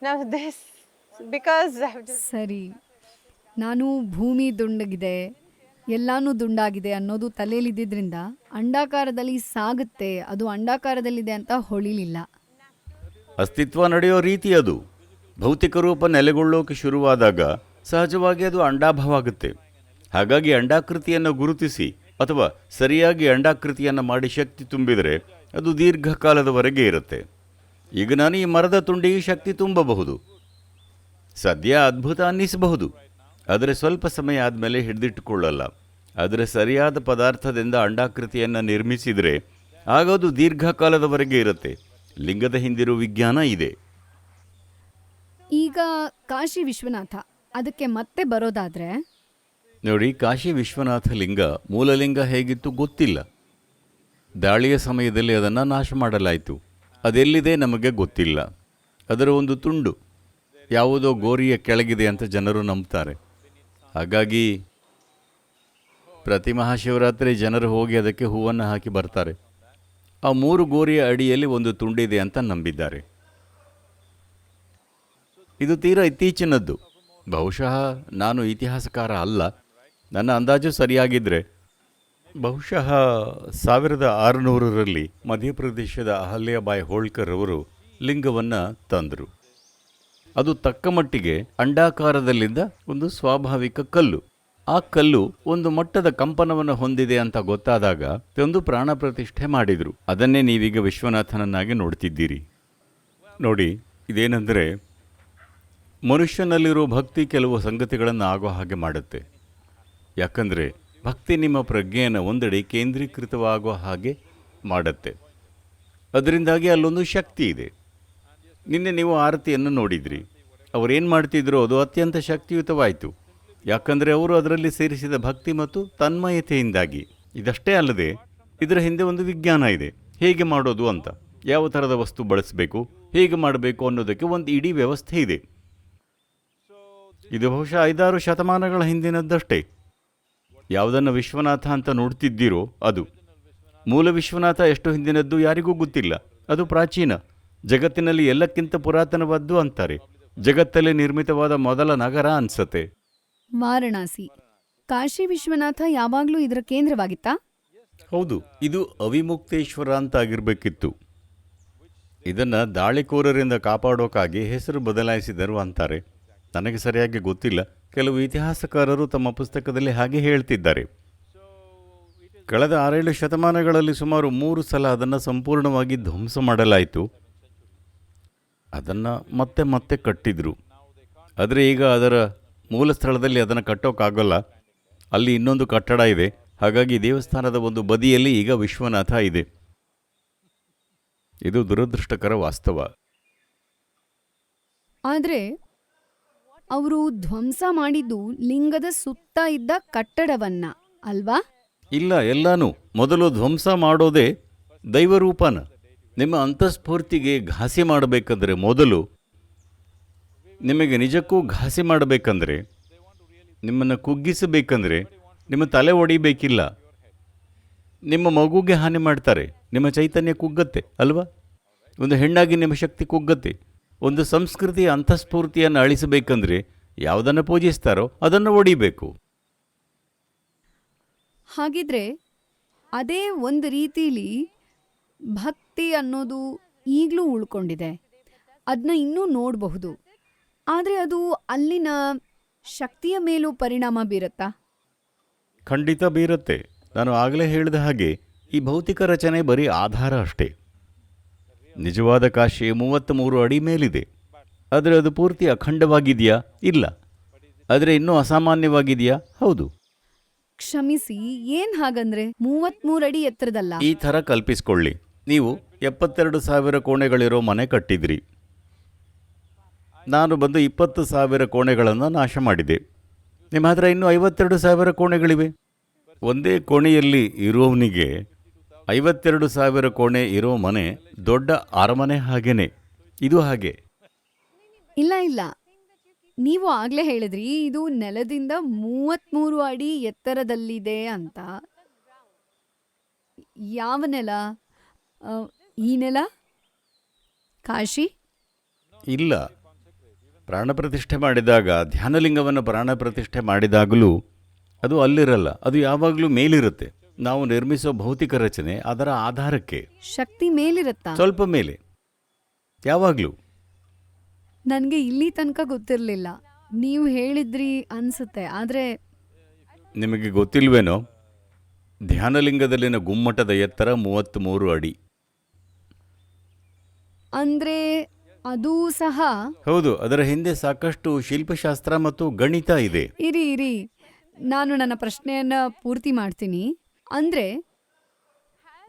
Now this, because I've just... ಸರಿ, ನಾನು ಭೂಮಿ ದುಂಡಗಿದೆ, ಎಲ್ಲಾನು ದುಂಡಾಗಿದೆ ಅನ್ನೋದು ತಲೆಯಲ್ಲಿದ್ದರಿಂದ ಅಂಡಾಕಾರದಲ್ಲಿ ಸಾಗುತ್ತೆ, ಅದು ಅಂಡಾಕಾರದಲ್ಲಿದೆ ಅಂತ ಹೊಳಿಲಿಲ್ಲ. ಅಸ್ತಿತ್ವ ನಡೆಯೋ ರೀತಿ ಅದು. ಭೌತಿಕ ರೂಪ ನೆಲೆಗೊಳ್ಳೋಕೆ ಶುರುವಾದಾಗ ಸಹಜವಾಗಿ ಅದು ಅಂಡಾಭವಾಗುತ್ತೆ. ಹಾಗಾಗಿ ಅಂಡಾಕೃತಿಯನ್ನು ಗುರುತಿಸಿ ಅಥವಾ ಸರಿಯಾಗಿ ಅಂಡಾಕೃತಿಯನ್ನು ಮಾಡಿ ಶಕ್ತಿ ತುಂಬಿದರೆ ಅದು ದೀರ್ಘಕಾಲದವರೆಗೆ ಇರುತ್ತೆ. ಈಗ ನಾನು ಈ ಮರದ ತುಂಡಿಗೆ ಶಕ್ತಿ ತುಂಬಬಹುದು, ಸದ್ಯ ಅದ್ಭುತ ಅನ್ನಿಸಬಹುದು, ಆದರೆ ಸ್ವಲ್ಪ ಸಮಯ ಆದಮೇಲೆ ಹಿಡಿದಿಟ್ಟುಕೊಳ್ಳಲ್ಲ. ಆದರೆ ಸರಿಯಾದ ಪದಾರ್ಥದಿಂದ ಅಂಡಾಕೃತಿಯನ್ನು ನಿರ್ಮಿಸಿದರೆ ಆಗೋದು ದೀರ್ಘಕಾಲದವರೆಗೆ ಇರುತ್ತೆ. ಲಿಂಗದ ಹಿಂದಿರುವ ವಿಜ್ಞಾನ ಇದೆ. ಈಗ ಕಾಶಿ ವಿಶ್ವನಾಥ, ಅದಕ್ಕೆ ಮತ್ತೆ ಬರೋದಾದ್ರೆ ನೋಡಿ, ಕಾಶಿ ವಿಶ್ವನಾಥ ಲಿಂಗ ಮೂಲಲಿಂಗ ಹೇಗಿತ್ತು ಗೊತ್ತಿಲ್ಲ. ದಾಳಿಯ ಸಮಯದಲ್ಲಿ ಅದನ್ನು ನಾಶ ಮಾಡಲಾಯಿತು. ಅದೆಲ್ಲಿದೆ ನಮಗೆ ಗೊತ್ತಿಲ್ಲ. ಅದರ ಒಂದು ತುಂಡು ಯಾವುದೋ ಗೋರಿಯ ಕೆಳಗಿದೆ ಅಂತ ಜನರು ನಂಬ್ತಾರೆ. ಹಾಗಾಗಿ ಪ್ರತಿ ಮಹಾಶಿವರಾತ್ರಿ ಜನರು ಹೋಗಿ ಅದಕ್ಕೆ ಹೂವನ್ನು ಹಾಕಿ ಬರ್ತಾರೆ. ಆ 3 ಗೋರಿಯ ಅಡಿಯಲ್ಲಿ ಒಂದು ತುಂಡಿದೆ ಅಂತ ನಂಬಿದ್ದಾರೆ. ಇದು ತೀರಾ ಇತ್ತೀಚಿನದ್ದು. ಬಹುಶಃ ನಾನು ಇತಿಹಾಸಕಾರ ಅಲ್ಲ. ನನ್ನ ಅಂದಾಜು ಸರಿಯಾಗಿದ್ದರೆ ಬಹುಶಃ 1600ರಲ್ಲಿ ಮಧ್ಯಪ್ರದೇಶದ ಅಹಲ್ಯಾಬಾಯಿ ಹೋಳ್ಕರ್ ಅವರು ಲಿಂಗವನ್ನು ತಂದರು. ಅದು ತಕ್ಕ ಮಟ್ಟಿಗೆ ಅಂಡಾಕಾರದಲ್ಲಿದ್ದ ಒಂದು ಸ್ವಾಭಾವಿಕ ಕಲ್ಲು. ಆ ಕಲ್ಲು ಒಂದು ಮಟ್ಟದ ಕಂಪನವನ್ನು ಹೊಂದಿದೆ ಅಂತ ಗೊತ್ತಾದಾಗ ಒಂದು ಪ್ರಾಣ ಪ್ರತಿಷ್ಠೆ ಮಾಡಿದರು. ಅದನ್ನೇ ನೀವೀಗ ವಿಶ್ವನಾಥನನ್ನಾಗಿ ನೋಡ್ತಿದ್ದೀರಿ. ನೋಡಿ, ಇದೇನೆಂದರೆ ಮನುಷ್ಯನಲ್ಲಿರೋ ಭಕ್ತಿ ಕೆಲವು ಸಂಗತಿಗಳನ್ನು ಆಗೋ ಹಾಗೆ ಮಾಡುತ್ತೆ. ಯಾಕಂದರೆ ಭಕ್ತಿ ನಿಮ್ಮ ಪ್ರಜ್ಞೆಯನ್ನು ಒಂದೆಡೆ ಕೇಂದ್ರೀಕೃತವಾಗೋ ಹಾಗೆ ಮಾಡುತ್ತೆ. ಅದರಿಂದಾಗಿ ಅಲ್ಲೊಂದು ಶಕ್ತಿ ಇದೆ. ನಿನ್ನೆ ನೀವು ಆರತಿಯನ್ನು ನೋಡಿದ್ರಿ. ಅವರೇನು ಮಾಡ್ತಿದ್ರು ಅದು ಅತ್ಯಂತ ಶಕ್ತಿಯುತವಾಯಿತು. ಯಾಕಂದರೆ ಅವರು ಅದರಲ್ಲಿ ಸೇರಿಸಿದ ಭಕ್ತಿ ಮತ್ತು ತನ್ಮಯತೆಯಿಂದಾಗಿ. ಇದಷ್ಟೇ ಅಲ್ಲದೆ ಇದರ ಹಿಂದೆ ಒಂದು ವಿಜ್ಞಾನ ಇದೆ. ಹೇಗೆ ಮಾಡೋದು ಅಂತ, ಯಾವ ಥರದ ವಸ್ತು ಬಳಸಬೇಕು, ಹೇಗೆ ಮಾಡಬೇಕು ಅನ್ನೋದಕ್ಕೆ ಒಂದು ಇಡೀ ವ್ಯವಸ್ಥೆ ಇದೆ. ಇದು ಬಹುಶಃ 5-6 ಶತಮಾನಗಳ ಹಿಂದಿನದ್ದಷ್ಟೇ. ಯಾವುದನ್ನು ವಿಶ್ವನಾಥ ಅಂತ ನೋಡ್ತಿದ್ದೀರೋ ಅದು ಮೂಲ ವಿಶ್ವನಾಥ ಎಷ್ಟು ಹಿಂದಿನದ್ದು ಯಾರಿಗೂ ಗೊತ್ತಿಲ್ಲ. ಅದು ಪ್ರಾಚೀನ, ಜಗತ್ತಿನಲ್ಲಿ ಎಲ್ಲಕ್ಕಿಂತ ಪುರಾತನವಾದ್ದು ಅಂತಾರೆ. ಜಗತ್ತಲ್ಲಿ ನಿರ್ಮಿತವಾದ ಮೊದಲ ನಗರ ಅನ್ಸತ್ತೆ ವಾರಣಾಸಿ. ಕಾಶಿ ವಿಶ್ವನಾಥ ಯಾವಾಗ್ಲೂ ಇದರ ಕೇಂದ್ರವಾಗಿತ್ತಾ? ಹೌದು, ಇದು ಅವಿಮುಕ್ತೇಶ್ವರ ಅಂತ ಆಗಿರ್ಬೇಕಿತ್ತು. ಇದನ್ನು ದಾಳಿಕೋರರಿಂದ ಕಾಪಾಡೋಕ್ಕಾಗಿ ಹೆಸರು ಬದಲಾಯಿಸಿದರು ಅಂತಾರೆ. ನನಗೆ ಸರಿಯಾಗಿ ಗೊತ್ತಿಲ್ಲ. ಕೆಲವು ಇತಿಹಾಸಕಾರರು ತಮ್ಮ ಪುಸ್ತಕದಲ್ಲಿ ಹಾಗೆ ಹೇಳ್ತಿದ್ದಾರೆ. ಕಳೆದ 6-7 ಶತಮಾನಗಳಲ್ಲಿ ಸುಮಾರು 3 ಸಲ ಅದನ್ನು ಸಂಪೂರ್ಣವಾಗಿ ಧ್ವಂಸ ಮಾಡಲಾಯಿತು. ಅದನ್ನು ಮತ್ತೆ ಮತ್ತೆ ಕಟ್ಟಿದ್ರು. ಆದರೆ ಈಗ ಅದರ ಮೂಲ ಸ್ಥಳದಲ್ಲಿ ಅದನ್ನು ಕಟ್ಟೋಕ್ಕಾಗಲ್ಲ. ಅಲ್ಲಿ ಇನ್ನೊಂದು ಕಟ್ಟಡ ಇದೆ. ಹಾಗಾಗಿ ದೇವಸ್ಥಾನದ ಒಂದು ಬದಿಯಲ್ಲಿ ಈಗ ವಿಶ್ವನಾಥ ಇದೆ. ಇದು ದುರದೃಷ್ಟಕರ ವಾಸ್ತವ. ಆದ್ರೆ ಅವರು ಧ್ವಂಸ ಮಾಡಿದ್ದು ಲಿಂಗದ ಸುತ್ತ ಇದ್ದ ಕಟ್ಟಡವನ್ನ ಅಲ್ವಾ? ಇಲ್ಲ, ಎಲ್ಲಾನು ಮೊದಲು ಧ್ವಂಸ ಮಾಡೋದೇ ದೈವರೂಪನ. ನಿಮ್ಮ ಅಂತಸ್ಫೂರ್ತಿಗೆ ಘಾಸಿ ಮಾಡಬೇಕಂದ್ರೆ ಮೊದಲು, ನಿಮಗೆ ನಿಜಕ್ಕೂ ಘಾಸಿ ಮಾಡಬೇಕಂದ್ರೆ, ನಿಮ್ಮನ್ನು ಕುಗ್ಗಿಸಬೇಕಂದ್ರೆ ನಿಮ್ಮ ತಲೆ ಒಡಿಬೇಕಿಲ್ಲ. ನಿಮ್ಮ ಮಗುಗೆ ಹಾನಿ ಮಾಡ್ತಾರೆ, ನಿಮ್ಮ ಚೈತನ್ಯ ಕುಗ್ಗತ್ತೆ ಅಲ್ವಾ? ಒಂದು ಹೆಣ್ಣಾಗಿ ನಿಮ್ಮ ಶಕ್ತಿ ಕುಗ್ಗತ್ತೆ. ಒಂದು ಸಂಸ್ಕೃತಿಯ ಅಂತಸ್ಫೂರ್ತಿಯನ್ನು ಅಳಿಸಬೇಕಂದ್ರೆ ಯಾವುದನ್ನು ಪೂಜಿಸ್ತಾರೋ ಅದನ್ನು ಒಡಿಬೇಕು. ಹಾಗಿದ್ರೆ ಅದೇ ಒಂದು ರೀತಿಲಿ ಭಕ್ತಿ ಅನ್ನೋದು ಈಗಲೂ ಉಳ್ಕೊಂಡಿದೆ. ಅದನ್ನ ಇನ್ನೂ ನೋಡಬಹುದು. ಆದರೆ ಅದು ಅಲ್ಲಿನ ಶಕ್ತಿಯ ಮೇಲೂ ಪರಿಣಾಮ ಬೀರುತ್ತಾ? ಖಂಡಿತ ಬೀರುತ್ತೆ. ನಾನು ಆಗಲೇ ಹೇಳಿದ ಹಾಗೆ ಈ ಭೌತಿಕ ರಚನೆ ಬರೀ ಆಧಾರ ಅಷ್ಟೇ. ನಿಜವಾದ ಕಾಶಿ 33 ಅಡಿ ಮೇಲಿದೆ. ಆದರೆ ಅದು ಪೂರ್ತಿ ಅಖಂಡವಾಗಿದೆಯಾ? ಇಲ್ಲ. ಆದರೆ ಇನ್ನೂ ಅಸಾಮಾನ್ಯವಾಗಿದೆಯಾ? ಹೌದು. ಕ್ಷಮಿಸಿ, ಏನ್ ಹಾಗಂದ್ರೆ 33 ಅಡಿ ಎತ್ತರದಲ್ಲ? ಈ ಥರ ಕಲ್ಪಿಸ್ಕೊಳ್ಳಿ, ನೀವು 72,000 ಕೋಣೆಗಳಿರೋ ಮನೆ ಕಟ್ಟಿದ್ರಿ. ನಾನು ಬಂದು 20,000 ಕೋಣೆಗಳನ್ನು ನಾಶ ಮಾಡಿದೆ. ನಿಮ್ಮ ಹತ್ರ ಇನ್ನೂ 52,000 ಕೋಣೆಗಳಿವೆ. ಒಂದೇ ಕೋಣೆಯಲ್ಲಿ ಇರೋವನಿಗೆ 52,000 ಕೋಣೆ ಇರೋ ಮನೆ ದೊಡ್ಡ ಅರಮನೆ ಹಾಗೇನೆ. ಇದು ಹಾಗೆ. ಇಲ್ಲ ಇಲ್ಲ, ನೀವು ಆಗ್ಲೇ ಹೇಳಿದ್ರಿ ಇದು ನೆಲದಿಂದ 33 ಅಡಿ ಎತ್ತರದಲ್ಲಿದೆ ಅಂತ. ಯಾವ ನೆಲ? ಈ ನೆಲ? ಕಾಶಿ? ಇಲ್ಲ. ಪ್ರಾಣ ಪ್ರತಿಷ್ಠೆ ಮಾಡಿದಾಗ, ಧ್ಯಾನಲಿಂಗವನ್ನು ಪ್ರಾಣ ಪ್ರತಿಷ್ಠೆ ಮಾಡಿದಾಗಲೂ ಅದು ಅಲ್ಲಿರಲ್ಲ. ಅದು ಯಾವಾಗಲೂ ಮೇಲಿರುತ್ತೆ. ನಾವು ನಿರ್ಮಿಸೋ ಭೌತಿಕ ರಚನೆ ಅದರ ಆಧಾರಕ್ಕೆ. ಶಕ್ತಿ ಮೇಲಿರುತ್ತಾ? ಸ್ವಲ್ಪ ಮೇಲೆ, ಯಾವಾಗಲೂ. ನನಗೆ ಇಲ್ಲಿ ತನಕ ಗೊತ್ತಿರಲಿಲ್ಲ. ನೀವು ಹೇಳಿದ್ರಿ ಅನ್ಸುತ್ತೆ. ಆದರೆ ನಿಮಗೆ ಗೊತ್ತಿಲ್ವೇನೋ, ಧ್ಯಾನಲಿಂಗದಲ್ಲಿನ ಗುಮ್ಮಟದ ಎತ್ತರ 33 ಅಡಿ. ಅಂದ್ರೆ ಅದೂ ಸಹ? ಹೌದು. ಅದರ ಹಿಂದೆ ಸಾಕಷ್ಟು ಶಿಲ್ಪಶಾಸ್ತ್ರ ಮತ್ತು ಗಣಿತ ಇದೆ. ಇರಿ ಇರಿ, ನಾನು ನನ್ನ ಪ್ರಶ್ನೆಯನ್ನ ಪೂರ್ತಿ ಮಾಡ್ತೀನಿ. ಅಂದ್ರೆ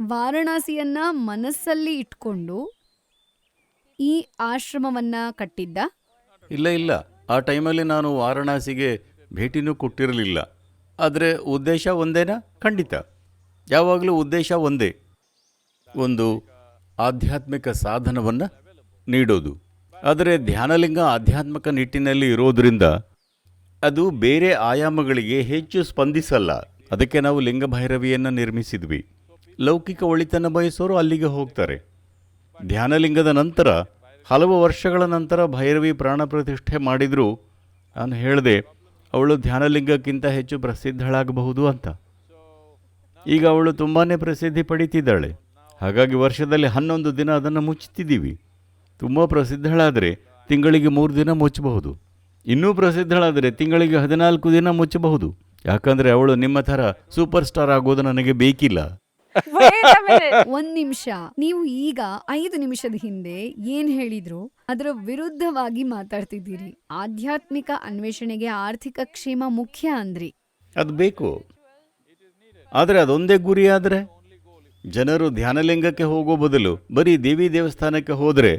ವಾರಣಾಸಿಯನ್ನ ಮನಸ್ಸಲ್ಲಿ ಇಟ್ಕೊಂಡು ಈ ಆಶ್ರಮವನ್ನ ಕಟ್ಟಿದ್ದ? ಇಲ್ಲ ಇಲ್ಲ, ಆ ಟೈಮಲ್ಲಿ ನಾನು ವಾರಣಾಸಿಗೆ ಭೇಟಿನೂ ಕೊಟ್ಟಿರಲಿಲ್ಲ. ಆದರೆ ಉದ್ದೇಶ ಒಂದೇನಾ? ಖಂಡಿತ. ಯಾವಾಗಲೂ ಉದ್ದೇಶ ಒಂದೇ, ಒಂದು ಆಧ್ಯಾತ್ಮಿಕ ಸಾಧನವನ್ನು ನೀಡೋದು. ಆದರೆ ಧ್ಯಾನಲಿಂಗ ಆಧ್ಯಾತ್ಮಿಕ ನಿಟ್ಟಿನಲ್ಲಿ ಇರೋದರಿಂದ ಅದು ಬೇರೆ ಆಯಾಮಗಳಿಗೆ ಹೆಚ್ಚು ಸ್ಪಂದಿಸಲ್ಲ. ಅದಕ್ಕೆ ನಾವು ಲಿಂಗಭೈರವಿಯನ್ನು ನಿರ್ಮಿಸಿದ್ವಿ. ಲೌಕಿಕ ಒಳಿತನ್ನು ಬಯಸೋರು ಅಲ್ಲಿಗೆ ಹೋಗ್ತಾರೆ. ಧ್ಯಾನಲಿಂಗದ ನಂತರ ಹಲವು ವರ್ಷಗಳ ನಂತರ ಭೈರವಿ ಪ್ರಾಣ ಪ್ರತಿಷ್ಠೆ ಮಾಡಿದರೂ ನಾನು ಹೇಳಿದೆ ಅವಳು ಧ್ಯಾನಲಿಂಗಕ್ಕಿಂತ ಹೆಚ್ಚು ಪ್ರಸಿದ್ಧಳಾಗಬಹುದು ಅಂತ. ಈಗ ಅವಳು ತುಂಬಾ ಪ್ರಸಿದ್ಧಿ ಪಡೀತಿದ್ದಾಳೆ. ಹಾಗಾಗಿ ವರ್ಷದಲ್ಲಿ 11 ದಿನ ಅದನ್ನು ಮುಚ್ಚುತ್ತಿದ್ದೀವಿ. ತುಂಬ ಪ್ರಸಿದ್ಧಳಾದರೆ ತಿಂಗಳಿಗೆ 3 ದಿನ ಮುಚ್ಚಬಹುದು. ಇನ್ನೂ ಪ್ರಸಿದ್ಧಳಾದರೆ ತಿಂಗಳಿಗೆ 14 ದಿನ ಮುಚ್ಚಬಹುದು. ಯಾಕಂದರೆ ಅವಳು ನಿಮ್ಮ ಥರ ಸೂಪರ್ ಸ್ಟಾರ್ ಆಗೋದು ನನಗೆ ಬೇಕಿಲ್ಲ. Wait a minute. ಒಂದ್ ನಿಮಿಷ, ನೀವು ಈಗ 5 ನಿಮಿಷದ ಹಿಂದೆ ಏನ್ ಹೇಳಿದ್ರು ಅದರ ವಿರುದ್ಧವಾಗಿ ಮಾತಾಡ್ತಿದ್ದೀರಿ. ಆಧ್ಯಾತ್ಮಿಕ ಅನ್ವೇಷಣೆಗೆ ಆರ್ಥಿಕ ಕ್ಷೇಮ ಮುಖ್ಯ ಅಂದ್ರಿ. ಅದು ಬೇಕು. ಆದರೆ ಅದೊಂದೇ ಗುರಿ ಆದರೆ ಜನರು ಧ್ಯಾನಲಿಂಗಕ್ಕೆ ಹೋಗೋ ಬದಲು ಬರೀ ದೇವಿ ದೇವಸ್ಥಾನಕ್ಕೆ ಹೋದರೆ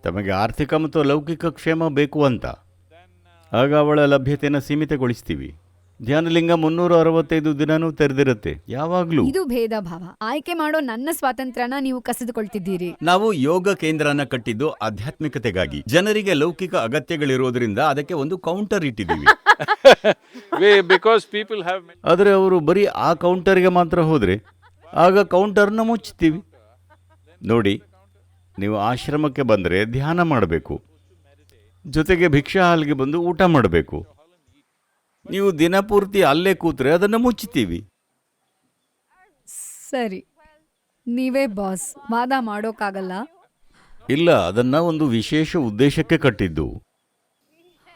ತಮಗೆ ಆರ್ಥಿಕ ಮತ್ತು ಲೌಕಿಕ ಕ್ಷೇಮ ಬೇಕು ಅಂತ, ಆಗ ಅವಳ ಲಭ್ಯತೆಯನ್ನು ಸೀಮಿತಗೊಳಿಸ್ತೀವಿ. ಧ್ಯಾನಲಿಂಗ 365 ದಿನನೂ ತೆರೆದಿರುತ್ತೆ ಯಾವಾಗಲೂ. ಇದು ಭೇದ ಭಾವ. ಆಯ್ಕೆ ಮಾಡೋ ನನ್ನ ಸ್ವಾತಂತ್ರ್ಯನ ನೀವು ಕಸಿದುಕೊಳ್ತಿದ್ದೀರಿ. ನಾವು ಯೋಗ ಕೇಂದ್ರನ ಕಟ್ಟಿದ್ದು ಆಧ್ಯಾತ್ಮಿಕತೆಗಾಗಿ. ಜನರಿಗೆ ಲೌಕಿಕ ಅಗತ್ಯಗಳಿರೋದ್ರಿಂದ ಅದಕ್ಕೆ ಒಂದು ಕೌಂಟರ್ ಇಟ್ಟಿದ್ದೀವಿ. Because people have ಆದರೆ ಅವರು ಬರೀ ಆ ಕೌಂಟರ್ಗೆ ಮಾತ್ರ ಹೋದರೆ ಆಗ ಕೌಂಟರ್ನ ಮುಚ್ತೀವಿ. ನೋಡಿ, ನೀವು ಆಶ್ರಮಕ್ಕೆ ಬಂದರೆ ಧ್ಯಾನ ಮಾಡಬೇಕು, ಜೊತೆಗೆ ಭಿಕ್ಷಾ ಹಾಲ್ಗೆ ಬಂದು ಊಟ ಮಾಡಬೇಕು. ನೀವು ದಿನಪೂರ್ತಿ ಅಲ್ಲೇ ಕೂತ್ರೆ ಅದನ್ನು ಮುಚ್ತೀವಿ. ಸರಿ, ನೀವೇ ಬಾಸ್. ವಾದ ಮಾಡೋಕ್ಕಾಗಲ್ಲ. ಇಲ್ಲ, ಅದನ್ನ ಒಂದು ವಿಶೇಷ ಉದ್ದೇಶಕ್ಕೆ ಕಟ್ಟಿದ್ದು.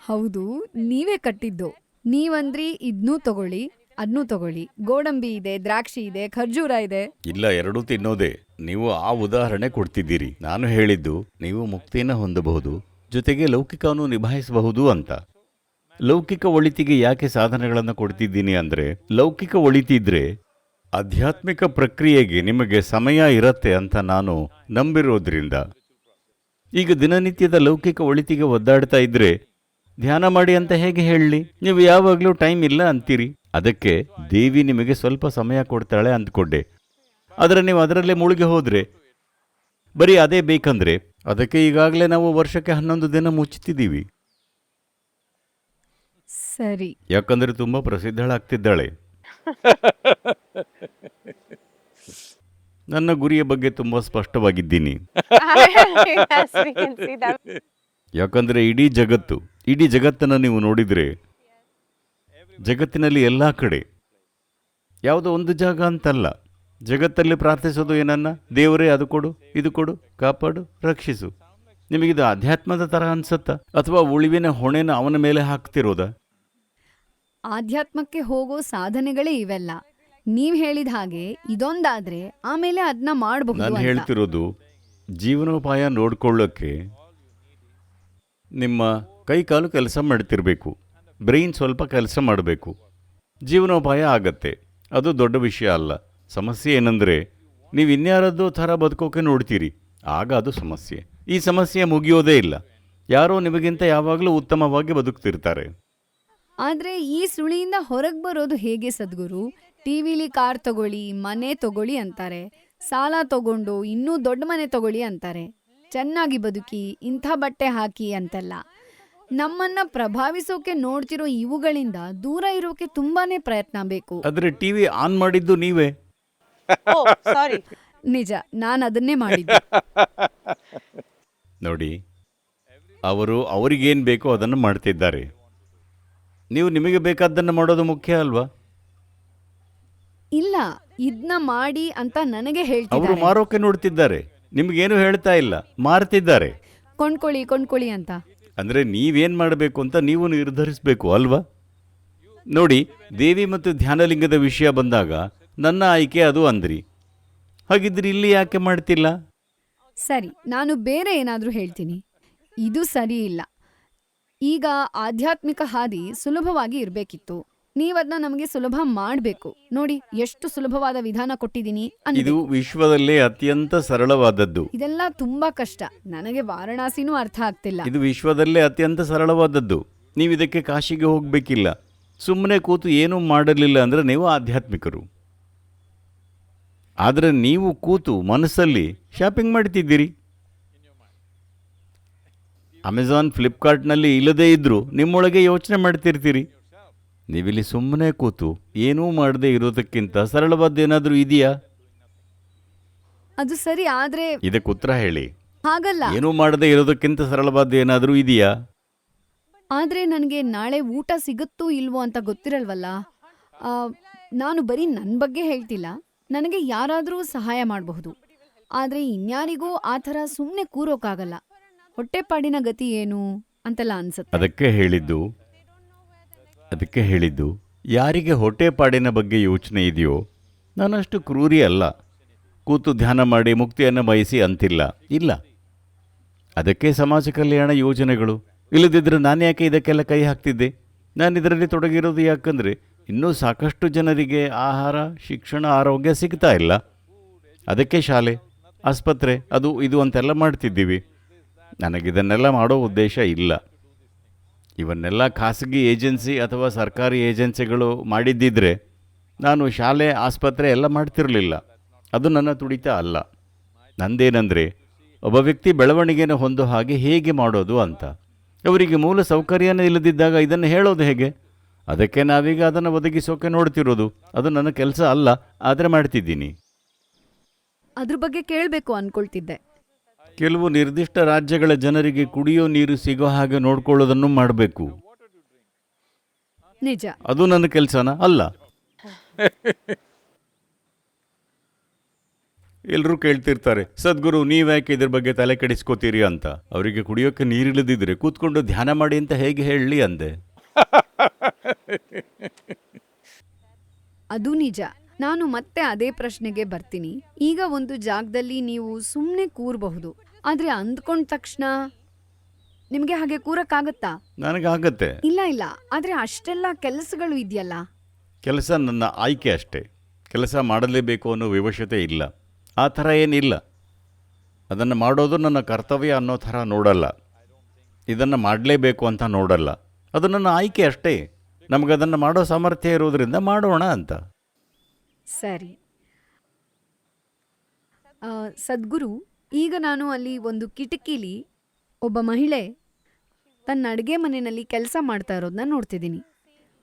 ಹೌದು, ನೀವೇ ಕಟ್ಟಿದ್ದು. ನೀವಂದ್ರಿ ಇದ್ನೂ ತಗೊಳ್ಳಿ, ಅದ್ನೂ ತಗೊಳ್ಳಿ. ಗೋಡಂಬಿ ಇದೆ, ದ್ರಾಕ್ಷಿ ಇದೆ, ಖರ್ಜೂರ ಇದೆ. ಇಲ್ಲ, ಎರಡೂ ತಿನ್ನೋದೇ. ನೀವು ಆ ಉದಾಹರಣೆ ಕೊಡ್ತಿದ್ದೀರಿ. ನಾನು ಹೇಳಿದ್ದು ನೀವು ಮುಕ್ತಿಯನ್ನು ಹೊಂದಬಹುದು, ಜೊತೆಗೆ ಲೌಕಿಕವನ್ನು ನಿಭಾಯಿಸಬಹುದು ಅಂತ. ಲೌಕಿಕ ಒಳಿತಿಗೆ ಯಾಕೆ ಸಾಧನೆಗಳನ್ನು ಕೊಡ್ತಿದ್ದೀನಿ ಅಂದರೆ, ಲೌಕಿಕ ಒಳಿತಿದ್ರೆ ಆಧ್ಯಾತ್ಮಿಕ ಪ್ರಕ್ರಿಯೆಗೆ ನಿಮಗೆ ಸಮಯ ಇರತ್ತೆ ಅಂತ ನಾನು ನಂಬಿರೋದ್ರಿಂದ. ಈಗ ದಿನನಿತ್ಯದ ಲೌಕಿಕ ಒಳಿತಿಗೆ ಒದ್ದಾಡ್ತಾ ಇದ್ರೆ ಧ್ಯಾನ ಮಾಡಿ ಅಂತ ಹೇಗೆ ಹೇಳಲಿ? ನೀವು ಯಾವಾಗಲೂ ಟೈಮ್ ಇಲ್ಲ ಅಂತೀರಿ. ಅದಕ್ಕೆ ದೇವಿ ನಿಮಗೆ ಸ್ವಲ್ಪ ಸಮಯ ಕೊಡ್ತಾಳೆ ಅಂದ್ಕೊಂಡೆ. ಆದರೆ ನೀವು ಅದರಲ್ಲೇ ಮುಳುಗಿ ಹೋದರೆ ಬರೀ ಅದೇ ಬೇಕಂದ್ರೆ, ಅದಕ್ಕೆ ಈಗಾಗಲೇ ನಾವು ವರ್ಷಕ್ಕೆ 11 ದಿನ ಮುಚ್ಚುತ್ತಿದ್ದೀವಿ. ಸರಿ, ಯಾಕಂದ್ರೆ ತುಂಬ ಪ್ರಸಿದ್ಧಳಾಗ್ತಿದ್ದಾಳೆ. ನನ್ನ ಗುರಿಯ ಬಗ್ಗೆ ತುಂಬ ಸ್ಪಷ್ಟವಾಗಿದ್ದೀನಿ. Yes, we can see that. ಯಾಕಂದ್ರೆ ಇಡೀ ಜಗತ್ತನ್ನು ನೀವು ನೋಡಿದರೆ, ಜಗತ್ತಿನಲ್ಲಿ ಎಲ್ಲ ಕಡೆ ಯಾವುದೋ ಒಂದು ಜಾಗ ಅಂತಲ್ಲ, ಜಗತ್ತಲ್ಲಿ ಪ್ರಾರ್ಥಿಸೋದು ಏನನ್ನ? ದೇವರೇ ಅದು ಕೊಡು, ಇದು ಕೊಡು, ಕಾಪಾಡು, ರಕ್ಷಿಸು. ನಿಮಗಿದು ಅಧ್ಯಾತ್ಮದ ಥರ ಅನ್ಸತ್ತಾ? ಅಥವಾ ಉಳಿವಿನ ಹೊಣೆನ ಅವನ ಮೇಲೆ ಹಾಕ್ತಿರೋದಾ? ಆಧ್ಯಾತ್ಮಕ್ಕೆ ಹೋಗೋ ಸಾಧನೆಗಳೇ ಇವೆಲ್ಲ. ನೀವ್ ಹೇಳಿದ ಹಾಗೆ ಇದೊಂದಾದ್ರೆ ಆಮೇಲೆ ಅದನ್ನ ಮಾಡಬಹುದು ನಾನು ಅಂತ. ಹೇಳ್ತಿರೋದು, ಜೀವನೋಪಾಯ ನೋಡ್ಕೊಳ್ಳೋಕ್ಕೆ ನಿಮ್ಮ ಕೈ ಕಾಲು ಕೆಲಸ ಮಾಡ್ತಿರ್ಬೇಕು, ಬ್ರೈನ್ ಸ್ವಲ್ಪ ಕೆಲಸ ಮಾಡಬೇಕು, ಜೀವನೋಪಾಯ ಆಗತ್ತೆ. ಅದು ದೊಡ್ಡ ವಿಷಯ ಅಲ್ಲ. ಸಮಸ್ಯೆ ಏನಂದರೆ, ನೀವು ಇನ್ಯಾರದ್ದೋ ಥರ ಬದುಕೋಕೆ ನೋಡ್ತೀರಿ, ಆಗ ಅದು ಸಮಸ್ಯೆ. ಈ ಸಮಸ್ಯೆ ಮುಗಿಯೋದೇ ಇಲ್ಲ. ಯಾರೋ ನಿಮಗಿಂತ ಯಾವಾಗಲೂ ಉತ್ತಮವಾಗಿ ಬದುಕ್ತಿರ್ತಾರೆ. ಆದ್ರೆ ಈ ಸುಳಿಯಿಂದ ಹೊರಗೆ ಬರೋದು ಹೇಗೆ ಸದ್ಗುರು? ಟಿವಿಲಿ ಕಾರ್ ತಗೊಳ್ಳಿ, ಮನೆ ತಗೊಳ್ಳಿ ಅಂತಾರೆ, ಸಾಲ ತಗೊಂಡು ಇನ್ನೂ ದೊಡ್ಡ ಮನೆ ತಗೊಳ್ಳಿ ಅಂತಾರೆ, ಚೆನ್ನಾಗಿ ಬದುಕಿ, ಇಂಥ ಬಟ್ಟೆ ಹಾಕಿ ಅಂತೆಲ್ಲ. ನಮ್ಮನ್ನ ಪ್ರಭಾವಿಸೋಕೆ ನೋಡ್ತಿರೋ ಇವುಗಳಿಂದ ದೂರ ಇರೋಕೆ ತುಂಬಾನೇ ಪ್ರಯತ್ನ ಬೇಕು. ಆದರೆ ಟಿವಿ ಆನ್ ಮಾಡಿದ್ದು ನೀವೇ. Oh, sorry. ನಿಜ, ನಾನು ಅದನ್ನೇ ಮಾಡಿದ್ದೆ. ನೋಡಿ, ಅವರು ಅವರಿಗೇನು ಬೇಕೋ ಅದನ್ನು ಮಾಡ್ತಿದ್ದಾರೆ. ನೀವು ನಿಮಗೆ ಬೇಕಾದ್ದನ್ನು ಮಾಡೋದು ಮುಖ್ಯ ಅಲ್ವಾ? ಇಲ್ಲ, ಇದ್ನ ಮಾಡಿ ಅಂತ ನನಗೆ ಅವರು ಹೇಳ್ತಿದ್ದಾರೆ. ಮಾರೋಕೆ ನೋಡ್ತಿದ್ದಾರೆ, ನಿಮಗೇನು ಹೇಳ್ತಾ ಇಲ್ಲ, ಮಾರ್ತಿದ್ದಾರೆ. ಕೊಂಡ್ಕೊಳ್ಳಿ ಅಂತ. ಅಂದರೆ ನೀವೇನು ಮಾಡಬೇಕು ಅಂತ ನೀವು ನಿರ್ಧರಿಸಬೇಕು ಅಲ್ವಾ? ನೋಡಿ, ದೇವಿ ಮತ್ತು ಧ್ಯಾನಲಿಂಗದ ವಿಷಯ ಬಂದಾಗ ನನ್ನ ಆಯ್ಕೆ ಅದು ಅಂದ್ರಿ. ಹಾಗಿದ್ರೆ ಇಲ್ಲಿ ಯಾಕೆ ಮಾಡ್ತಿಲ್ಲ? ಸರಿ, ನಾನು ಬೇರೆ ಏನಾದರೂ ಹೇಳ್ತೀನಿ. ಇದು ಸರಿ ಇಲ್ಲ. ಈಗ ಆಧ್ಯಾತ್ಮಿಕ ಹಾದಿ ಸುಲಭವಾಗಿ ಇರಬೇಕಿತ್ತು. ನೀವದನ್ನ ನಮಗೆ ಸುಲಭ ಮಾಡಬೇಕು. ನೋಡಿ, ಎಷ್ಟು ಸುಲಭವಾದ ವಿಧಾನ ಕೊಟ್ಟಿದ್ದೀನಿ ಅಂದ್ರಿ. ಇದು ವಿಶ್ವದಲ್ಲೇ ಅತ್ಯಂತ ಸರಳವಾದದ್ದು. ಇದೆಲ್ಲ ತುಂಬಾ ಕಷ್ಟ. ನನಗೆ ವಾರಣಾಸಿನೂ ಅರ್ಥ ಆಗ್ತಿಲ್ಲ. ಇದು ವಿಶ್ವದಲ್ಲೇ ಅತ್ಯಂತ ಸರಳವಾದದ್ದು. ನೀವು ಇದಕ್ಕೆ ಕಾಶಿಗೆ ಹೋಗಬೇಕಿಲ್ಲ. ಸುಮ್ಮನೆ ಕೂತು ಏನೂ ಮಾಡಲಿಲ್ಲ ಅಂದರೆ ನೀವು ಆಧ್ಯಾತ್ಮಿಕರು. ಆದರೆ ನೀವು ಕೂತು ಮನಸ್ಸಲ್ಲಿ ಶಾಪಿಂಗ್ ಮಾಡ್ತಿದ್ದೀರಿ. ಅಮೆಝಾನ್, ಫ್ಲಿಪ್ಕಾರ್ಟ್ನಲ್ಲಿ ಇಲ್ಲದೇ ಇದ್ದರೂ ನಿಮ್ಮೊಳಗೆ ಯೋಚನೆ ಮಾಡ್ತಿರ್ತೀರಿ. ನೀವಿಲ್ಲಿ ಸುಮ್ಮನೆ ಕೂತು ಏನೂ ಮಾಡದೇ ಇರೋದಕ್ಕಿಂತ ಸರಳವಾದ್ದೇನಾದರೂ ಇದೆಯಾ? ಅದು ಸರಿ, ಆದ್ರೆ ಇದಕ್ಕೆ ಉತ್ತರ ಹೇಳಿ. ಹಾಗಲ್ಲ. ಏನೂ ಮಾಡದೇ ಇರೋದಕ್ಕಿಂತ ಸರಳವಾದ್ದೇನಾದರೂ ಇದೆಯಾ? ಆದ್ರೆ ನನಗೆ ನಾಳೆ ಊಟ ಸಿಗುತ್ತೋ ಇಲ್ವೋ ಅಂತ ಗೊತ್ತಿರಲ್ವಲ್ಲ. ಆ, ನಾನು ಬರೀ ನನ್ ಬಗ್ಗೆ ಹೇಳ್ತಿಲ್ಲ, ನನಗೆ ಯಾರಾದ್ರೂ ಸಹಾಯ ಮಾಡಬಹುದು. ಆದ್ರೆ ಇನ್ಯಾರಿಗೂ ಆ ಥರ ಸುಮ್ನೆ ಕೂರೋಕ್ಕಾಗಲ್ಲ. ಹೊಟ್ಟೆಪಾಡಿನ ಗತಿ ಏನು ಅಂತೆಲ್ಲ ಅನ್ಸತ್ತೆ. ಅದಕ್ಕೆ ಹೇಳಿದ್ದು ಯಾರಿಗೆ ಹೊಟ್ಟೆಪಾಡಿನ ಬಗ್ಗೆ ಯೋಚನೆ ಇದೆಯೋ, ನಾನಷ್ಟು ಕ್ರೂರಿ ಅಲ್ಲ. ಕೂತು ಧ್ಯಾನ ಮಾಡಿ ಮುಕ್ತಿಯನ್ನು ಬಯಸಿ ಅಂತಿಲ್ಲ, ಇಲ್ಲ. ಅದಕ್ಕೆ ಸಮಾಜ ಕಲ್ಯಾಣ ಯೋಜನೆಗಳು. ಇಲ್ಲದಿದ್ದರೆ ನಾನು ಯಾಕೆ ಇದಕ್ಕೆಲ್ಲ ಕೈ ಹಾಕ್ತಿದ್ದೆ? ನಾನು ಇದರಲ್ಲಿ ತೊಡಗಿರೋದು ಯಾಕಂದರೆ ಇನ್ನೂ ಸಾಕಷ್ಟು ಜನರಿಗೆ ಆಹಾರ, ಶಿಕ್ಷಣ, ಆರೋಗ್ಯ ಸಿಗ್ತಾ ಇಲ್ಲ. ಅದಕ್ಕೆ ಶಾಲೆ, ಆಸ್ಪತ್ರೆ, ಅದು ಇದು ಅಂತೆಲ್ಲ ಮಾಡ್ತಿದ್ದೀವಿ. ನನಗಿದನ್ನೆಲ್ಲ ಮಾಡೋ ಉದ್ದೇಶ ಇಲ್ಲ. ಇವನ್ನೆಲ್ಲ ಖಾಸಗಿ ಏಜೆನ್ಸಿ ಅಥವಾ ಸರ್ಕಾರಿ ಏಜೆನ್ಸಿಗಳು ಮಾಡಿದ್ದಿದ್ರೆ ನಾನು ಶಾಲೆ, ಆಸ್ಪತ್ರೆ ಎಲ್ಲ ಮಾಡ್ತಿರಲಿಲ್ಲ. ಅದು ನನ್ನ ತುಡಿತ ಅಲ್ಲ. ನಂದೇನೆಂದರೆ ಒಬ್ಬ ವ್ಯಕ್ತಿ ಬೆಳವಣಿಗೆನ ಹೊಂದೋ ಹಾಗೆ ಹೇಗೆ ಮಾಡೋದು ಅಂತ. ಅವರಿಗೆ ಮೂಲ ಸೌಕರ್ಯನೇ ಇಲ್ಲದಿದ್ದಾಗ ಇದನ್ನು ಹೇಳೋದು ಹೇಗೆ? ಅದಕ್ಕೆ ನಾವೀಗ ಅದನ್ನು ಒದಗಿಸೋಕೆ ನೋಡ್ತಿರೋದು. ಅದು ನನ್ನ ಕೆಲಸ ಅಲ್ಲ, ಆದರೆ ಮಾಡ್ತಿದ್ದೀನಿ. ಅದ್ರ ಬಗ್ಗೆ ಕೇಳಬೇಕು ಅನ್ಕೊಳ್ತಿದ್ದೆ. ಕೆಲವು ನಿರ್ದಿಷ್ಟ ರಾಜ್ಯಗಳ ಜನರಿಗೆ ಕುಡಿಯೋ ನೀರು ಸಿಗೋ ಹಾಗೆ ನೋಡ್ಕೊಳ್ಳೋದನ್ನು ಮಾಡಬೇಕು. ನಿಜ. ಅದು ನನ್ನ ಕೆಲಸನ ಅಲ್ಲ. ಎಲ್ಲರೂ ಕೇಳ್ತಿರ್ತಾರೆ, ಸದ್ಗುರು ನೀವ್ಯಾಕೆ ಇದ್ರ ಬಗ್ಗೆ ತಲೆ ಕೆಡಿಸ್ಕೋತೀರಿ ಅಂತ. ಅವರಿಗೆ ಕುಡಿಯೋಕೆ ನೀರಿಲ್ಲದಿದ್ರೆ ಕೂತ್ಕೊಂಡು ಧ್ಯಾನ ಮಾಡಿ ಅಂತ ಹೇಗೆ ಹೇಳಲಿ ಅಂದೆ. ಅದು ನಿಜ. ನಾನು ಮತ್ತೆ ಅದೇ ಪ್ರಶ್ನೆಗೆ ಬರ್ತೀನಿ. ಈಗ ಒಂದು ಜಾಗದಲ್ಲಿ ನೀವು ಸುಮ್ನೆ ಕೂರ್ಬಹುದು, ಆದ್ರೆ ಅಂದ್ಕೊಂಡ ತಕ್ಷಣ ನಿಮ್ಗೆ ಹಾಗೆ ಕೂರಕ್ಕಾಗತ್ತಾ? ನನಗಾಗತ್ತೆ. ಇಲ್ಲ ಇಲ್ಲ, ಆದ್ರೆ ಅಷ್ಟೆಲ್ಲ ಕೆಲಸಗಳು ಇದೆಯಲ್ಲ. ಕೆಲಸ ನನ್ನ ಆಯ್ಕೆ ಅಷ್ಟೇ. ಕೆಲಸ ಮಾಡಲೇಬೇಕು ಅನ್ನೋ ವಿವಶತೆ ಇಲ್ಲ. ಆ ಥರ ಏನಿಲ್ಲ. ಅದನ್ನು ಮಾಡೋದು ನನ್ನ ಕರ್ತವ್ಯ ಅನ್ನೋ ಥರ ನೋಡಲ್ಲ. ಇದನ್ನು ಮಾಡಲೇಬೇಕು ಅಂತ ನೋಡಲ್ಲ. ಅದು ನನ್ನ ಆಯ್ಕೆ ಅಷ್ಟೇ. ನಮಗದನ್ನು ಮಾಡೋ ಸಾಮರ್ಥ್ಯ ಇರೋದ್ರಿಂದ ಮಾಡೋಣ ಅಂತ. ಸರಿ. ಸದ್ಗುರು, ಈಗ ನಾನು ಅಲ್ಲಿ ಒಂದು ಕಿಟಕಿಲಿ ಒಬ್ಬ ಮಹಿಳೆ ತನ್ನ ಅಡುಗೆ ಮನೆಯಲ್ಲಿ ಕೆಲಸ ಮಾಡ್ತಾ ಇರೋದನ್ನ ನೋಡ್ತಿದ್ದೀನಿ.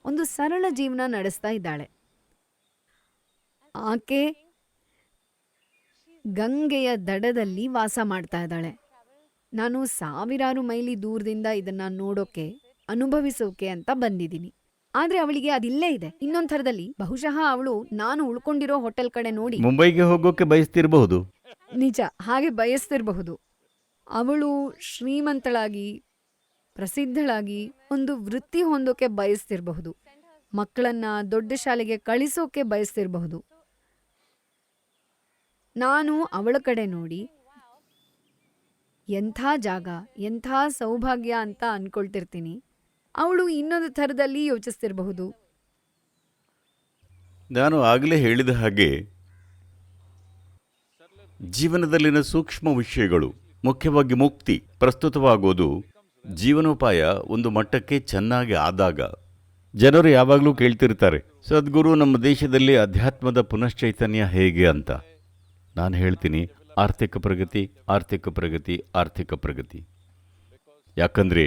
ಒಂದು ಸರಳ ಜೀವನ ನಡೆಸ್ತಾ ಇದ್ದಾಳೆ. ಆಕೆ ಗಂಗೆಯ ದಡದಲ್ಲಿ ವಾಸ ಮಾಡ್ತಾ ಇದ್ದಾಳೆ. ನಾನು ಸಾವಿರಾರು ಮೈಲಿ ದೂರದಿಂದ ಇದನ್ನ ನೋಡೋಕೆ, ಅನುಭವಿಸೋಕೆ ಅಂತ ಬಂದಿದ್ದೀನಿ. ಆದ್ರೆ ಅವಳಿಗೆ ಅದಿಲ್ಲೇ ಇದೆ, ಇನ್ನೊಂದ್ ಥರದಲ್ಲಿ. ಬಹುಶಃ ಅವಳು ನಾನು ಉಳ್ಕೊಂಡಿರೋ ಹೋಟೆಲ್ ಕಡೆ ನೋಡಿ ಮುಂಬೈಗೆ ಹೋಗೋಕೆ ಬಯಸ್ತಿರಬಹುದು. ನಿಜ, ಹಾಗೆ ಬಯಸ್ತಿರಬಹುದು. ಅವಳು ಶ್ರೀಮಂತಳಾಗಿ, ಪ್ರಸಿದ್ಧಳಾಗಿ ಒಂದು ವೃತ್ತಿ ಹೊಂದೋಕೆ ಬಯಸ್ತಿರಬಹುದು. ಮಕ್ಕಳನ್ನ ದೊಡ್ಡ ಶಾಲೆಗೆ ಕಳಿಸೋಕೆ ಬಯಸ್ತಿರಬಹುದು. ನಾನು ಅವಳ ಕಡೆ ನೋಡಿ ಎಂಥ ಜಾಗ, ಎಂಥ ಸೌಭಾಗ್ಯ ಅಂತ ಅನ್ಕೊಳ್ತಿರ್ತೀನಿ. ಅವಳು ಇನ್ನೊಂದು ಥರದಲ್ಲಿ ಯೋಚಿಸ್ತಿರಬಹುದು. ನಾನು ಆಗಲೇ ಹೇಳಿದ ಹಾಗೆ ಜೀವನದಲ್ಲಿನ ಸೂಕ್ಷ್ಮ ವಿಷಯಗಳು, ಮುಖ್ಯವಾಗಿ ಮುಕ್ತಿ ಪ್ರಸ್ತುತವಾಗೋದು ಜೀವನೋಪಾಯ ಒಂದು ಮಟ್ಟಕ್ಕೆ ಚೆನ್ನಾಗಿ ಆದಾಗ. ಜನರು ಯಾವಾಗಲೂ ಕೇಳ್ತಿರ್ತಾರೆ, ಸದ್ಗುರು ನಮ್ಮ ದೇಶದಲ್ಲಿ ಅಧ್ಯಾತ್ಮದ ಪುನಶ್ಚೈತನ್ಯ ಹೇಗೆ ಅಂತ. ನಾನು ಹೇಳ್ತೀನಿ, ಆರ್ಥಿಕ ಪ್ರಗತಿ, ಆರ್ಥಿಕ ಪ್ರಗತಿ, ಆರ್ಥಿಕ ಪ್ರಗತಿ. ಯಾಕಂದರೆ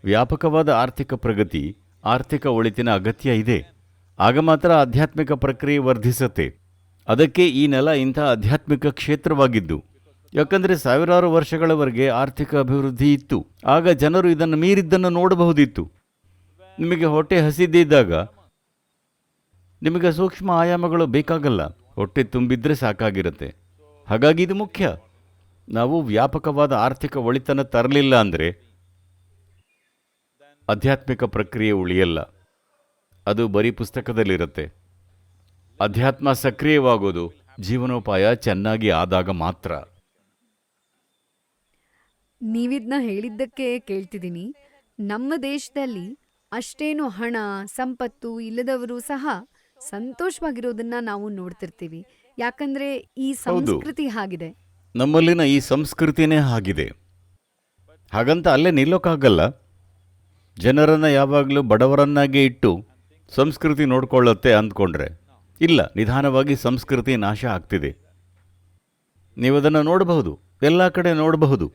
ವ್ಯಾಪಕವಾದ ಆರ್ಥಿಕ ಪ್ರಗತಿ, ಆರ್ಥಿಕ ಒಳಿತಿನ ಅಗತ್ಯ ಇದೆ. ಆಗ ಮಾತ್ರ ಆಧ್ಯಾತ್ಮಿಕ ಪ್ರಕ್ರಿಯೆ ವರ್ಧಿಸುತ್ತೆ. ಅದಕ್ಕೆ ಈ ನೆಲ ಇಂಥ ಆಧ್ಯಾತ್ಮಿಕ ಕ್ಷೇತ್ರವಾಗಿದ್ದು. ಯಾಕಂದರೆ ಸಾವಿರಾರು ವರ್ಷಗಳವರೆಗೆ ಆರ್ಥಿಕ ಅಭಿವೃದ್ಧಿ ಇತ್ತು. ಆಗ ಜನರು ಇದನ್ನು ಮೀರಿದ್ದನ್ನು ನೋಡಬಹುದಿತ್ತು. ನಿಮಗೆ ಹೊಟ್ಟೆ ಹಸಿದಿದ್ದಾಗ ನಿಮಗೆ ಸೂಕ್ಷ್ಮ ಆಯಾಮಗಳು ಬೇಕಾಗಲ್ಲ. ಹೊಟ್ಟೆ ತುಂಬಿದ್ರೆ ಸಾಕಾಗಿರುತ್ತೆ. ಹಾಗಾಗಿ ಇದು ಮುಖ್ಯ. ನಾವು ವ್ಯಾಪಕವಾದ ಆರ್ಥಿಕ ಒಳಿತನ ತರಲಿಲ್ಲ ಅಂದರೆ ಆಧ್ಯಾತ್ಮಿಕ ಪ್ರಕ್ರಿಯೆ ಉಳಿಯಲ್ಲ. ಅದು ಬರೀ ಪುಸ್ತಕದಲ್ಲಿರುತ್ತೆ. ಅಧ್ಯಾತ್ಮ ಸಕ್ರಿಯವಾಗೋದು ಜೀವನೋಪಾಯ ಚೆನ್ನಾಗಿ ಆದಾಗ ಮಾತ್ರ. ನೀವಿದ್ನ ಹೇಳಿದ್ದಕ್ಕೆ ಕೇಳ್ತಿದ್ದೀನಿ. ನಮ್ಮ ದೇಶದಲ್ಲಿ ಅಷ್ಟೇನು ಹಣ, ಸಂಪತ್ತು ಇಲ್ಲದವರು ಸಹ ಸಂತೋಷವಾಗಿರೋದನ್ನ ನಾವು ನೋಡ್ತಿರ್ತೀವಿ. ಯಾಕಂದ್ರೆ ಈ ಸಂಸ್ಕೃತಿ ಹಾಗಿದೆ. ನಮ್ಮಲ್ಲಿನ ಈ ಸಂಸ್ಕೃತಿನೇ ಹಾಗಿದೆ. ಹಾಗಂತ ಅಲ್ಲೇ ನಿಲ್ಲೋಕ್ಕಾಗಲ್ಲ. ಜನರನ್ನು ಯಾವಾಗಲೂ ಬಡವರನ್ನಾಗೆ ಇಟ್ಟು ಸಂಸ್ಕೃತಿ ನೋಡ್ಕೊಳ್ಳುತ್ತೆ ಅಂದ್ಕೊಂಡ್ರೆ ಇಲ್ಲ. ನಿಧಾನವಾಗಿ ಸಂಸ್ಕೃತಿ ನಾಶ ಆಗ್ತಿದೆ. ನೀವದನ್ನು ನೋಡಬಹುದು, ಎಲ್ಲ ಕಡೆ ನೋಡಬಹುದು.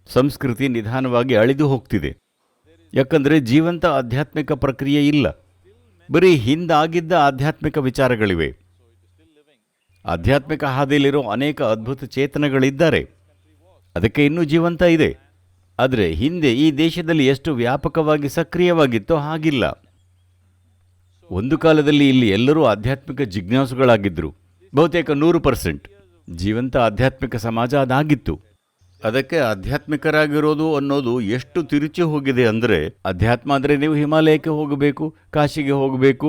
ಸಂಸ್ಕೃತಿ ನಿಧಾನವಾಗಿ ಅಳಿದು ಹೋಗ್ತಿದೆ. ಯಾಕಂದರೆ ಜೀವಂತ ಆಧ್ಯಾತ್ಮಿಕ ಪ್ರಕ್ರಿಯೆ ಇಲ್ಲ. ಬರೀ ಹಿಂದಾಗಿದ್ದ ಆಧ್ಯಾತ್ಮಿಕ ವಿಚಾರಗಳಿವೆ. ಆಧ್ಯಾತ್ಮಿಕ ಹಾದಿಯಲ್ಲಿರೋ ಅನೇಕ ಅದ್ಭುತ ಚೇತನಗಳಿದ್ದಾರೆ. ಅದಕ್ಕೆ ಇನ್ನೂ ಜೀವಂತ ಇದೆ. ಆದರೆ ಹಿಂದೆ ಈ ದೇಶದಲ್ಲಿ ಎಷ್ಟು ವ್ಯಾಪಕವಾಗಿ ಸಕ್ರಿಯವಾಗಿತ್ತೋ ಹಾಗಿಲ್ಲ. ಒಂದು ಕಾಲದಲ್ಲಿ ಇಲ್ಲಿ ಎಲ್ಲರೂ ಆಧ್ಯಾತ್ಮಿಕ ಜಿಜ್ಞಾಸುಗಳಾಗಿದ್ದರು. ಬಹುತೇಕ 100% ಜೀವಂತ ಆಧ್ಯಾತ್ಮಿಕ ಸಮಾಜ ಅದಾಗಿತ್ತು. ಅದಕ್ಕೆ ಆಧ್ಯಾತ್ಮಿಕರಾಗಿರೋದು ಅನ್ನೋದು ಎಷ್ಟು ತಿರುಚಿ ಹೋಗಿದೆ ಅಂದರೆ, ಅಧ್ಯಾತ್ಮ ಅಂದರೆ ನೀವು ಹಿಮಾಲಯಕ್ಕೆ ಹೋಗಬೇಕು, ಕಾಶಿಗೆ ಹೋಗಬೇಕು,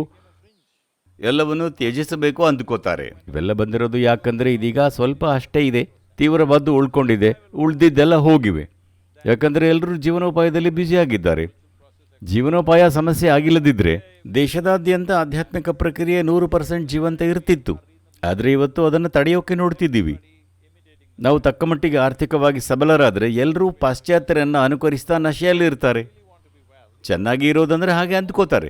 ಎಲ್ಲವನ್ನೂ ತ್ಯಜಿಸಬೇಕು ಅಂದ್ಕೋತಾರೆ. ಇವೆಲ್ಲ ಬಂದಿರೋದು ಯಾಕಂದರೆ ಇದೀಗ ಸ್ವಲ್ಪ ಅಷ್ಟೇ ಇದೆ, ತೀವ್ರವಾದ್ದು ಉಳ್ಕೊಂಡಿದೆ, ಉಳ್ದಿದ್ದೆಲ್ಲ ಹೋಗಿವೆ. ಯಾಕಂದರೆ ಎಲ್ಲರೂ ಜೀವನೋಪಾಯದಲ್ಲಿ ಬ್ಯುಸಿಯಾಗಿದ್ದಾರೆ. ಜೀವನೋಪಾಯ ಸಮಸ್ಯೆ ಆಗಿಲ್ಲದಿದ್ದರೆ ದೇಶದಾದ್ಯಂತ ಆಧ್ಯಾತ್ಮಿಕ ಪ್ರಕ್ರಿಯೆ 100% ಜೀವಂತ ಇರ್ತಿತ್ತು. ಆದರೆ ಇವತ್ತು ಅದನ್ನು ತಡೆಯೋಕೆ ನೋಡ್ತಿದ್ದೀವಿ. ನಾವು ತಕ್ಕಮಟ್ಟಿಗೆ ಆರ್ಥಿಕವಾಗಿ ಸಬಲರಾದರೆ ಎಲ್ಲರೂ ಪಾಶ್ಚಾತ್ಯರನ್ನು ಅನುಕರಿಸ್ತಾ ನಶೆಯಲ್ಲಿರ್ತಾರೆ. ಚೆನ್ನಾಗಿ ಇರೋದಂದರೆ ಹಾಗೆ ಅಂದ್ಕೋತಾರೆ.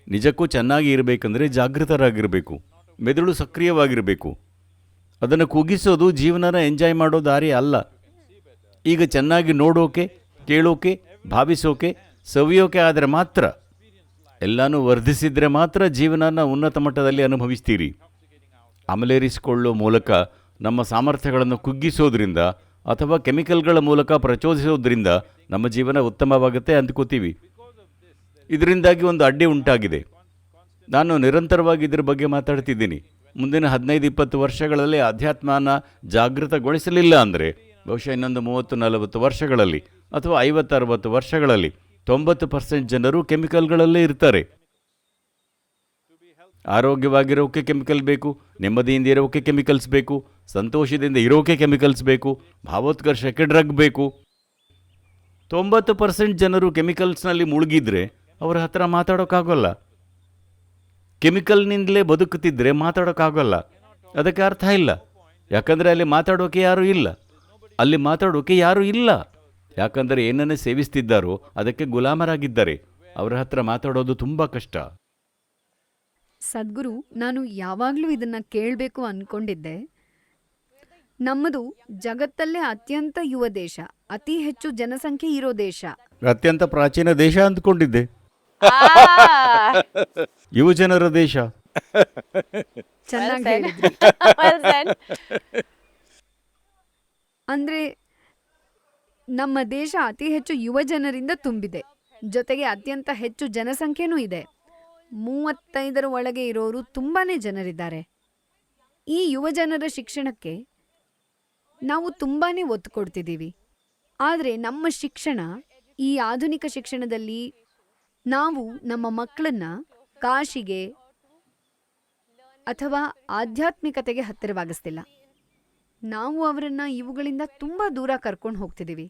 ನಿಜಕ್ಕೂ ಚೆನ್ನಾಗಿ ಇರಬೇಕಂದ್ರೆ ಜಾಗೃತರಾಗಿರಬೇಕು, ಮೆದುಳು ಸಕ್ರಿಯವಾಗಿರಬೇಕು. ಅದನ್ನು ಕುಗ್ಗಿಸೋದು ಜೀವನನ ಎಂಜಾಯ್ ಮಾಡೋ ದಾರಿ ಅಲ್ಲ. ಈಗ ಚೆನ್ನಾಗಿ ನೋಡೋಕೆ, ಕೇಳೋಕೆ, ಭಾವಿಸೋಕೆ, ಸವಿಯೋಕೆ ಆದರೆ ಮಾತ್ರ, ಎಲ್ಲನೂ ವರ್ಧಿಸಿದರೆ ಮಾತ್ರ ಜೀವನನ ಉನ್ನತ ಮಟ್ಟದಲ್ಲಿ ಅನುಭವಿಸ್ತೀರಿ. ಅಮಲೇರಿಸಿಕೊಳ್ಳೋ ಮೂಲಕ ನಮ್ಮ ಸಾಮರ್ಥ್ಯಗಳನ್ನು ಕುಗ್ಗಿಸೋದ್ರಿಂದ ಅಥವಾ ಕೆಮಿಕಲ್ಗಳ ಮೂಲಕ ಪ್ರಚೋದಿಸೋದ್ರಿಂದ ನಮ್ಮ ಜೀವನ ಉತ್ತಮವಾಗುತ್ತೆ ಅಂದ್ಕೋತೀವಿ. ಇದರಿಂದಾಗಿ ಒಂದು ಅಡ್ಡಿ ಉಂಟಾಗಿದೆ. ನಾನು ನಿರಂತರವಾಗಿ ಇದರ ಬಗ್ಗೆ ಮಾತಾಡ್ತಿದ್ದೀನಿ. ಮುಂದಿನ 15-20 ವರ್ಷಗಳಲ್ಲಿ ಅಧ್ಯಾತ್ಮನ ಜಾಗೃತಗೊಳಿಸಲಿಲ್ಲ ಅಂದರೆ ಬಹುಶಃ ಇನ್ನೊಂದು 30-40 ವರ್ಷಗಳಲ್ಲಿ ಅಥವಾ 50-60 ವರ್ಷಗಳಲ್ಲಿ 90% ಜನರು ಕೆಮಿಕಲ್ಗಳಲ್ಲೇ ಇರ್ತಾರೆ. ಆರೋಗ್ಯವಾಗಿರೋಕೆ ಕೆಮಿಕಲ್ ಬೇಕು, ನೆಮ್ಮದಿಯಿಂದ ಇರೋಕೆ ಕೆಮಿಕಲ್ಸ್ ಬೇಕು, ಸಂತೋಷದಿಂದ ಇರೋಕೆ ಕೆಮಿಕಲ್ಸ್ ಬೇಕು, ಭಾವೋತ್ಕರ್ಷಕ್ಕೆ ಡ್ರಗ್ ಬೇಕು. 90% ಜನರು ಕೆಮಿಕಲ್ಸ್ನಲ್ಲಿ ಮುಳುಗಿದ್ರೆ ಅವರ ಹತ್ರ ಮಾತಾಡೋಕ್ಕಾಗೋಲ್ಲ. ಕೆಮಿಕಲ್ನಿಂದಲೇ ಬದುಕುತ್ತಿದ್ದರೆ ಮಾತಾಡೋಕ್ಕಾಗೋಲ್ಲ. ಅದಕ್ಕೆ ಅರ್ಥ ಇಲ್ಲ. ಯಾಕಂದರೆ ಅಲ್ಲಿ ಮಾತಾಡೋಕೆ ಯಾರೂ ಇಲ್ಲ. ಅಲ್ಲಿ ಮಾತಾಡೋಕೆ ಯಾರೂ ಇಲ್ಲ. ಯಾಕಂದರೆ ಏನನ್ನೇ ಸೇವಿಸ್ತಿದ್ದಾರೋ ಅದಕ್ಕೆ ಗುಲಾಮರಾಗಿದ್ದಾರೆ. ಅವರ ಹತ್ರ ಮಾತಾಡೋದು ತುಂಬ ಕಷ್ಟ. ಸದ್ಗುರು, ನಾನು ಯಾವಾಗಲೂ ಇದನ್ನ ಕೇಳಬೇಕು ಅನ್ಕೊಂಡಿದ್ದೆ. ನಮ್ಮದು ಜಗತ್ತಲ್ಲೇ ಅತ್ಯಂತ ಯುವ ದೇಶ, ಅತಿ ಹೆಚ್ಚು ಜನಸಂಖ್ಯೆ ಇರೋ ದೇಶ. ಅತ್ಯಂತ ಪ್ರಾಚೀನ ದೇಶ ಅಂದ್ಕೊಂಡಿದ್ದೆ. Ah, ಯುವಜನರ ದೇಶ. ಚೆನ್ನಾಗಿ said. ಹೇಳಿದ್ರಿ. well said. ಅಂದ್ರೆ ನಮ್ಮ ದೇಶ ಅತಿ ಹೆಚ್ಚು ಯುವ ಜನರಿಂದ ತುಂಬಿದೆ. ಜೊತೆಗೆ ಅತ್ಯಂತ ಹೆಚ್ಚು ಜನಸಂಖ್ಯೆನೂ ಇದೆ. 35ರ ಒಳಗೆ ಇರೋರು ತುಂಬಾನೇ ಜನರಿದ್ದಾರೆ. ಈ ಯುವ ಜನರ ಶಿಕ್ಷಣಕ್ಕೆ ನಾವು ತುಂಬಾನೇ ಒತ್ತು ಕೊಡ್ತಿದ್ದೀವಿ. ಆದರೆ ನಮ್ಮ ಶಿಕ್ಷಣ, ಈ ಆಧುನಿಕ ಶಿಕ್ಷಣದಲ್ಲಿ ನಾವು ನಮ್ಮ ಮಕ್ಕಳನ್ನ ಕಾಶಿಗೆ ಅಥವಾ ಆಧ್ಯಾತ್ಮಿಕತೆಗೆ ಹತ್ತಿರವಾಗಿಸ್ತಿಲ್ಲ. ನಾವು ಅವರನ್ನ ಇವುಗಳಿಂದ ತುಂಬಾ ದೂರ ಕರ್ಕೊಂಡು ಹೋಗ್ತಿದ್ದೀವಿ.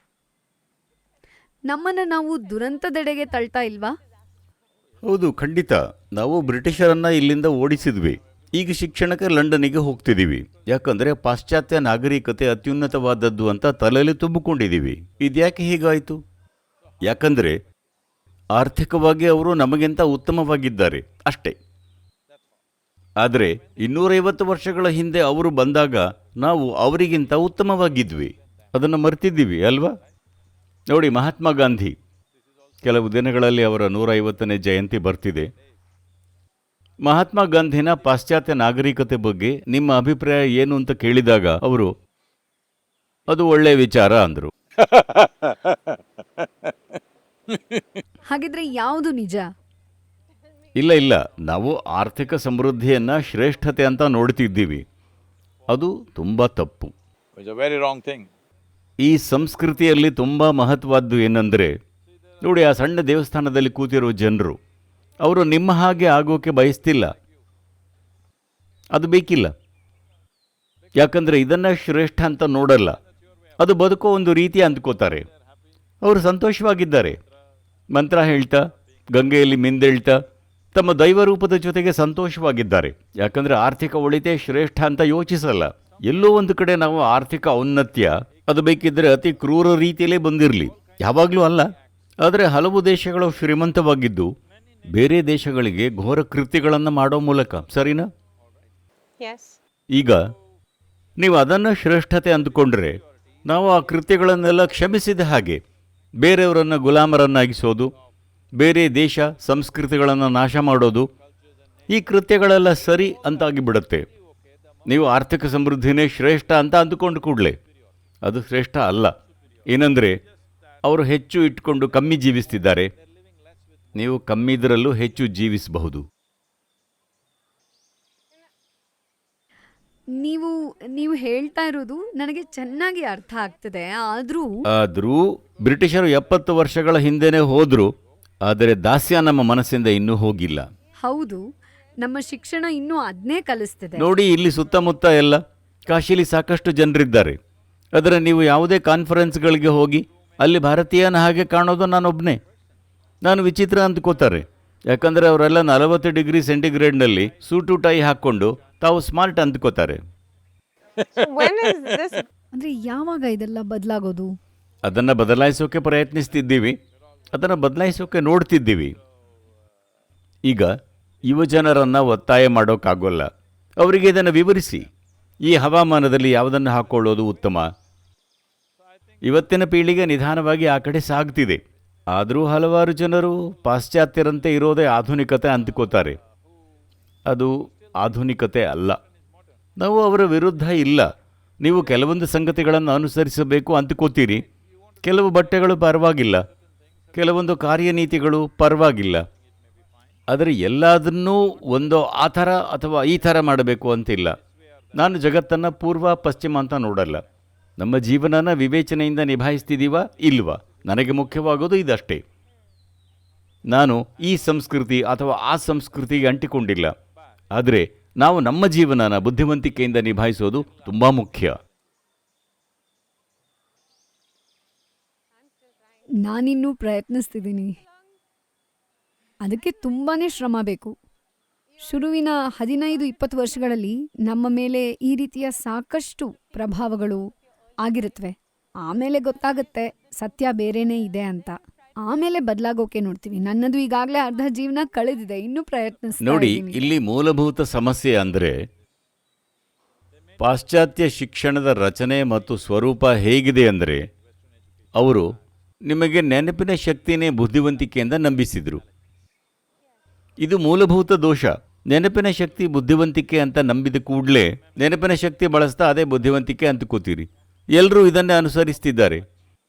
ನಮ್ಮನ್ನ ನಾವು ದುರಂತದೆಡೆಗೆ ತಳ್ತಾ ಇಲ್ವಾ? ಹೌದು, ಖಂಡಿತ. ನಾವು ಬ್ರಿಟಿಷರನ್ನ ಇಲ್ಲಿಂದ ಓಡಿಸಿದ್ವಿ. ಈಗ ಶಿಕ್ಷಣಕ್ಕೆ ಲಂಡನ್ನಿಗೆ ಹೋಗ್ತಿದ್ದೀವಿ. ಯಾಕಂದರೆ ಪಾಶ್ಚಾತ್ಯ ನಾಗರಿಕತೆ ಅತ್ಯುನ್ನತವಾದದ್ದು ಅಂತ ತಲೆಯಲ್ಲಿ ತುಂಬಿಕೊಂಡಿದ್ದೀವಿ. ಇದ್ಯಾಕೆ ಹೀಗಾಯಿತು? ಯಾಕಂದರೆ ಆರ್ಥಿಕವಾಗಿ ಅವರು ನಮಗಿಂತ ಉತ್ತಮವಾಗಿದ್ದಾರೆ ಅಷ್ಟೇ. ಆದರೆ 250 ವರ್ಷಗಳ ಹಿಂದೆ ಅವರು ಬಂದಾಗ ನಾವು ಅವರಿಗಿಂತ ಉತ್ತಮವಾಗಿದ್ವಿ. ಅದನ್ನು ಮರ್ತಿದ್ದೀವಿ ಅಲ್ವಾ? ನೋಡಿ, ಮಹಾತ್ಮ ಗಾಂಧಿ, ಕೆಲವು ದಿನಗಳಲ್ಲಿ ಅವರ 150ನೇ ಜಯಂತಿ ಬರ್ತಿದೆ. ಮಹಾತ್ಮ ಗಾಂಧಿನ ಪಾಶ್ಚಾತ್ಯ ನಾಗರಿಕತೆ ಬಗ್ಗೆ ನಿಮ್ಮ ಅಭಿಪ್ರಾಯ ಏನು ಅಂತ ಕೇಳಿದಾಗ ಅವರು ಅದು ಒಳ್ಳೆ ವಿಚಾರ ಅಂದರು. ಹಾಗಿದ್ರೆ ಯಾವುದು ನಿಜ? ಇಲ್ಲ, ನಾವು ಆರ್ಥಿಕ ಸಮೃದ್ಧಿಯನ್ನ ಶ್ರೇಷ್ಠತೆ ಅಂತ ನೋಡ್ತಿದ್ದೀವಿ. ಅದು ತುಂಬ ತಪ್ಪು. It's a very wrong thing. ಈ ಸಂಸ್ಕೃತಿಯಲ್ಲಿ ತುಂಬ ಮಹತ್ವದ್ದು ಏನಂದರೆ, ನೋಡಿ, ಆ ಸಣ್ಣ ದೇವಸ್ಥಾನದಲ್ಲಿ ಕೂತಿರೋ ಜನರು, ಅವರು ನಿಮ್ಮ ಹಾಗೆ ಆಗೋಕೆ ಬಯಸ್ತಿಲ್ಲ. ಅದು ಬೇಕಿಲ್ಲ. ಯಾಕಂದರೆ ಇದನ್ನು ಶ್ರೇಷ್ಠ ಅಂತ ನೋಡಲ್ಲ. ಅದು ಬದುಕೋ ಒಂದು ರೀತಿ ಅಂದ್ಕೋತಾರೆ. ಅವರು ಸಂತೋಷವಾಗಿದ್ದಾರೆ. ಮಂತ್ರ ಹೇಳ್ತಾ, ಗಂಗೆಯಲ್ಲಿ ಮಿಂದೇಳ್ತಾ, ತಮ್ಮ ದೈವರೂಪದ ಜೊತೆಗೆ ಸಂತೋಷವಾಗಿದ್ದಾರೆ. ಯಾಕಂದರೆ ಆರ್ಥಿಕ ಒಳಿತೆ ಶ್ರೇಷ್ಠ ಅಂತ ಯೋಚಿಸಲ್ಲ. ಎಲ್ಲೋ ಒಂದು ಕಡೆ ನಾವು ಆರ್ಥಿಕ ಔನ್ನತ್ಯ, ಅದು ಬೇಕಿದ್ದರೆ ಅತಿ ಕ್ರೂರ ರೀತಿಯಲ್ಲೇ ಬಂದಿರಲಿ, ಯಾವಾಗಲೂ ಅಲ್ಲ. ಆದರೆ ಹಲವು ದೇಶಗಳು ಶ್ರೀಮಂತವಾಗಿದ್ದು ಬೇರೆ ದೇಶಗಳಿಗೆ ಘೋರ ಕೃತ್ಯಗಳನ್ನು ಮಾಡೋ ಮೂಲಕ, ಸರಿನಾ? Yes. ಈಗ ನೀವು ಅದನ್ನು ಶ್ರೇಷ್ಠತೆ ಅಂದುಕೊಂಡ್ರೆ ನಾವು ಆ ಕೃತ್ಯಗಳನ್ನೆಲ್ಲ ಕ್ಷಮಿಸಿದ ಹಾಗೆ. ಬೇರೆಯವರನ್ನು ಗುಲಾಮರನ್ನಾಗಿಸೋದು, ಬೇರೆ ದೇಶ ಸಂಸ್ಕೃತಿಗಳನ್ನು ನಾಶ ಮಾಡೋದು, ಈ ಕೃತ್ಯಗಳೆಲ್ಲ ಸರಿ ಅಂತಾಗಿಬಿಡುತ್ತೆ. ನೀವು ಆರ್ಥಿಕ ಸಮೃದ್ಧಿನೇ ಶ್ರೇಷ್ಠ ಅಂತ ಅಂದುಕೊಂಡು ಕೂಡಲೇ ಅದು ಶ್ರೇಷ್ಠ ಅಲ್ಲ. ಏನಂದರೆ ಅವರು ಹೆಚ್ಚು ಇಟ್ಕೊಂಡು ಕಮ್ಮಿ ಜೀವಿಸ್ತಿದ್ದಾರೆ. ನೀವು ಕಮ್ಮಿದರಲ್ಲೂ ಹೆಚ್ಚು ಜೀವಿಸಬಹುದು. ನೀವು ಹೇಳ್ತಾ ಇರೋದು ನನಗೆ ಚೆನ್ನಾಗಿ ಅರ್ಥ ಆಗ್ತದೆ. ಆದರೂ ಬ್ರಿಟಿಷರು 70 ವರ್ಷಗಳ ಹಿಂದೆನೇ ಹೋದ್ರು, ಆದರೆ ದಾಸ್ಯ ನಮ್ಮ ಮನಸ್ಸಿಂದ ಇನ್ನೂ ಹೋಗಿಲ್ಲ. ಹೌದು, ನಮ್ಮ ಶಿಕ್ಷಣ ಇನ್ನೂ ಅದನ್ನೇ ಕಲಿಸ್ತಿದೆ. ನೋಡಿ, ಇಲ್ಲಿ ಸುತ್ತಮುತ್ತ ಎಲ್ಲ ಕಾಶಿಲಿ ಸಾಕಷ್ಟು ಜನರಿದ್ದಾರೆ. ಆದರೆ ನೀವು ಯಾವುದೇ ಕಾನ್ಫರೆನ್ಸ್ಗಳಿಗೆ ಹೋಗಿ ಅಲ್ಲಿ ಭಾರತೀಯನ ಹಾಗೆ ಕಾಣೋದು ನಾನೊಬ್ಬನೇ. ನಾನು ವಿಚಿತ್ರ ಅಂದ್ಕೋತಾರೆ, ಯಾಕಂದರೆ ಅವರೆಲ್ಲ 40 ಡಿಗ್ರಿ ಸೆಂಟಿಗ್ರೇಡ್ನಲ್ಲಿ ಸೂಟು ಟೈ ಹಾಕ್ಕೊಂಡು ತಾವು ಸ್ಮಾರ್ಟ್ ಅಂದ್ಕೋತಾರೆ. When is this? ಅಂದ್ರೆ ಯಾವಾಗ ಇದೆಲ್ಲ ಬದಲಾಗೋದು? ಅದನ್ನು ಬದಲಾಯಿಸೋಕೆ ಪ್ರಯತ್ನಿಸ್ತಿದ್ದೀವಿ, ಅದನ್ನು ಬದಲಾಯಿಸೋಕೆ ನೋಡ್ತಿದ್ದೀವಿ. ಈಗ ಯುವಜನರನ್ನು ಒತ್ತಾಯ ಮಾಡೋಕ್ಕಾಗೋಲ್ಲ. ಅವರಿಗೆ ಇದನ್ನು ವಿವರಿಸಿ, ಈ ಹವಾಮಾನದಲ್ಲಿ ಯಾವುದನ್ನು ಹಾಕ್ಕೊಳ್ಳೋದು ಉತ್ತಮ. ಇವತ್ತಿನ ಪೀಳಿಗೆ ನಿಧಾನವಾಗಿ ಆ ಕಡೆ ಸಾಗ್ತಿದೆ. ಆದರೂ ಹಲವಾರು ಜನರು ಪಾಶ್ಚಾತ್ಯರಂತೆ ಇರೋದೇ ಆಧುನಿಕತೆ ಅಂದ್ಕೋತಾರೆ. ಅದು ಆಧುನಿಕತೆ ಅಲ್ಲ. ನಾವು ಅವರ ವಿರುದ್ಧ ಇಲ್ಲ. ನೀವು ಕೆಲವೊಂದು ಸಂಗತಿಗಳನ್ನು ಅನುಸರಿಸಬೇಕು ಅಂದ್ಕೋತೀರಿ. ಕೆಲವು ಬಟ್ಟೆಗಳು ಪರವಾಗಿಲ್ಲ, ಕೆಲವೊಂದು ಕಾರ್ಯನೀತಿಗಳು ಪರವಾಗಿಲ್ಲ. ಆದರೆ ಎಲ್ಲದನ್ನೂ ಒಂದೋ ಆ ಥರ ಅಥವಾ ಈ ಥರ ಮಾಡಬೇಕು ಅಂತಿಲ್ಲ. ನಾನು ಜಗತ್ತನ್ನು ಪೂರ್ವ ಪಶ್ಚಿಮ ಅಂತ ನೋಡಲ್ಲ. ನಮ್ಮ ಜೀವನನ ವಿವೇಚನೆಯಿಂದ ನಿಭಾಯಿಸ್ತಿದ್ದೀವಾ ಇಲ್ವಾ, ನನಗೆ ಮುಖ್ಯವಾಗೋದು ಇದಷ್ಟೇ. ನಾನು ಈ ಸಂಸ್ಕೃತಿ ಅಥವಾ ಆ ಸಂಸ್ಕೃತಿಗೆ ಅಂಟಿಕೊಂಡಿಲ್ಲ. ಆದರೆ ನಾವು ನಮ್ಮ ಜೀವನನ ಬುದ್ಧಿವಂತಿಕೆಯಿಂದ ನಿಭಾಯಿಸೋದು ತುಂಬ ಮುಖ್ಯ. ನಾನಿನ್ನೂ ಪ್ರಯತ್ನಿಸ್ತಿದ್ದೀನಿ. ಅದಕ್ಕೆ ತುಂಬಾನೇ ಶ್ರಮ ಬೇಕು. ಶುರುವಿನ 15-20 ವರ್ಷಗಳಲ್ಲಿ ನಮ್ಮ ಮೇಲೆ ಈ ರೀತಿಯ ಸಾಕಷ್ಟು ಪ್ರಭಾವಗಳು ಆಗಿರುತ್ತವೆ. ಆಮೇಲೆ ಗೊತ್ತಾಗುತ್ತೆ ಸತ್ಯ ಬೇರೆನೇ ಇದೆ ಅಂತ. ಆಮೇಲೆ ಬದಲಾಗೋಕೆ ನೋಡ್ತೀವಿ. ನನ್ನದು ಈಗಾಗಲೇ ಅರ್ಧ ಜೀವನ ಕಳೆದಿದೆ, ಇನ್ನೂ ಪ್ರಯತ್ನಿಸ್ತಾ ನೋಡಿ, ಇದ್ದೀನಿ. ಇಲ್ಲಿ ಮೂಲಭೂತ ಸಮಸ್ಯೆ ಅಂದರೆ ಪಾಶ್ಚಾತ್ಯ ಶಿಕ್ಷಣದ ರಚನೆ ಮತ್ತು ಸ್ವರೂಪ ಹೇಗಿದೆ ಅಂದರೆ, ಅವರು ನಿಮಗೆ ನೆನಪಿನ ಶಕ್ತಿನೇ ಬುದ್ಧಿವಂತಿಕೆಯಿಂದ ನಂಬಿಸಿದರು. ಇದು ಮೂಲಭೂತ ದೋಷ. ನೆನಪಿನ ಶಕ್ತಿ ಬುದ್ಧಿವಂತಿಕೆ ಅಂತ ನಂಬಿದ ಕೂಡಲೇ ನೆನಪಿನ ಶಕ್ತಿ ಬಳಸ್ತಾ ಅದೇ ಬುದ್ಧಿವಂತಿಕೆ ಅಂದ್ಕೋತೀರಿ. ಎಲ್ಲರೂ ಇದನ್ನೇ ಅನುಸರಿಸ್ತಿದ್ದಾರೆ.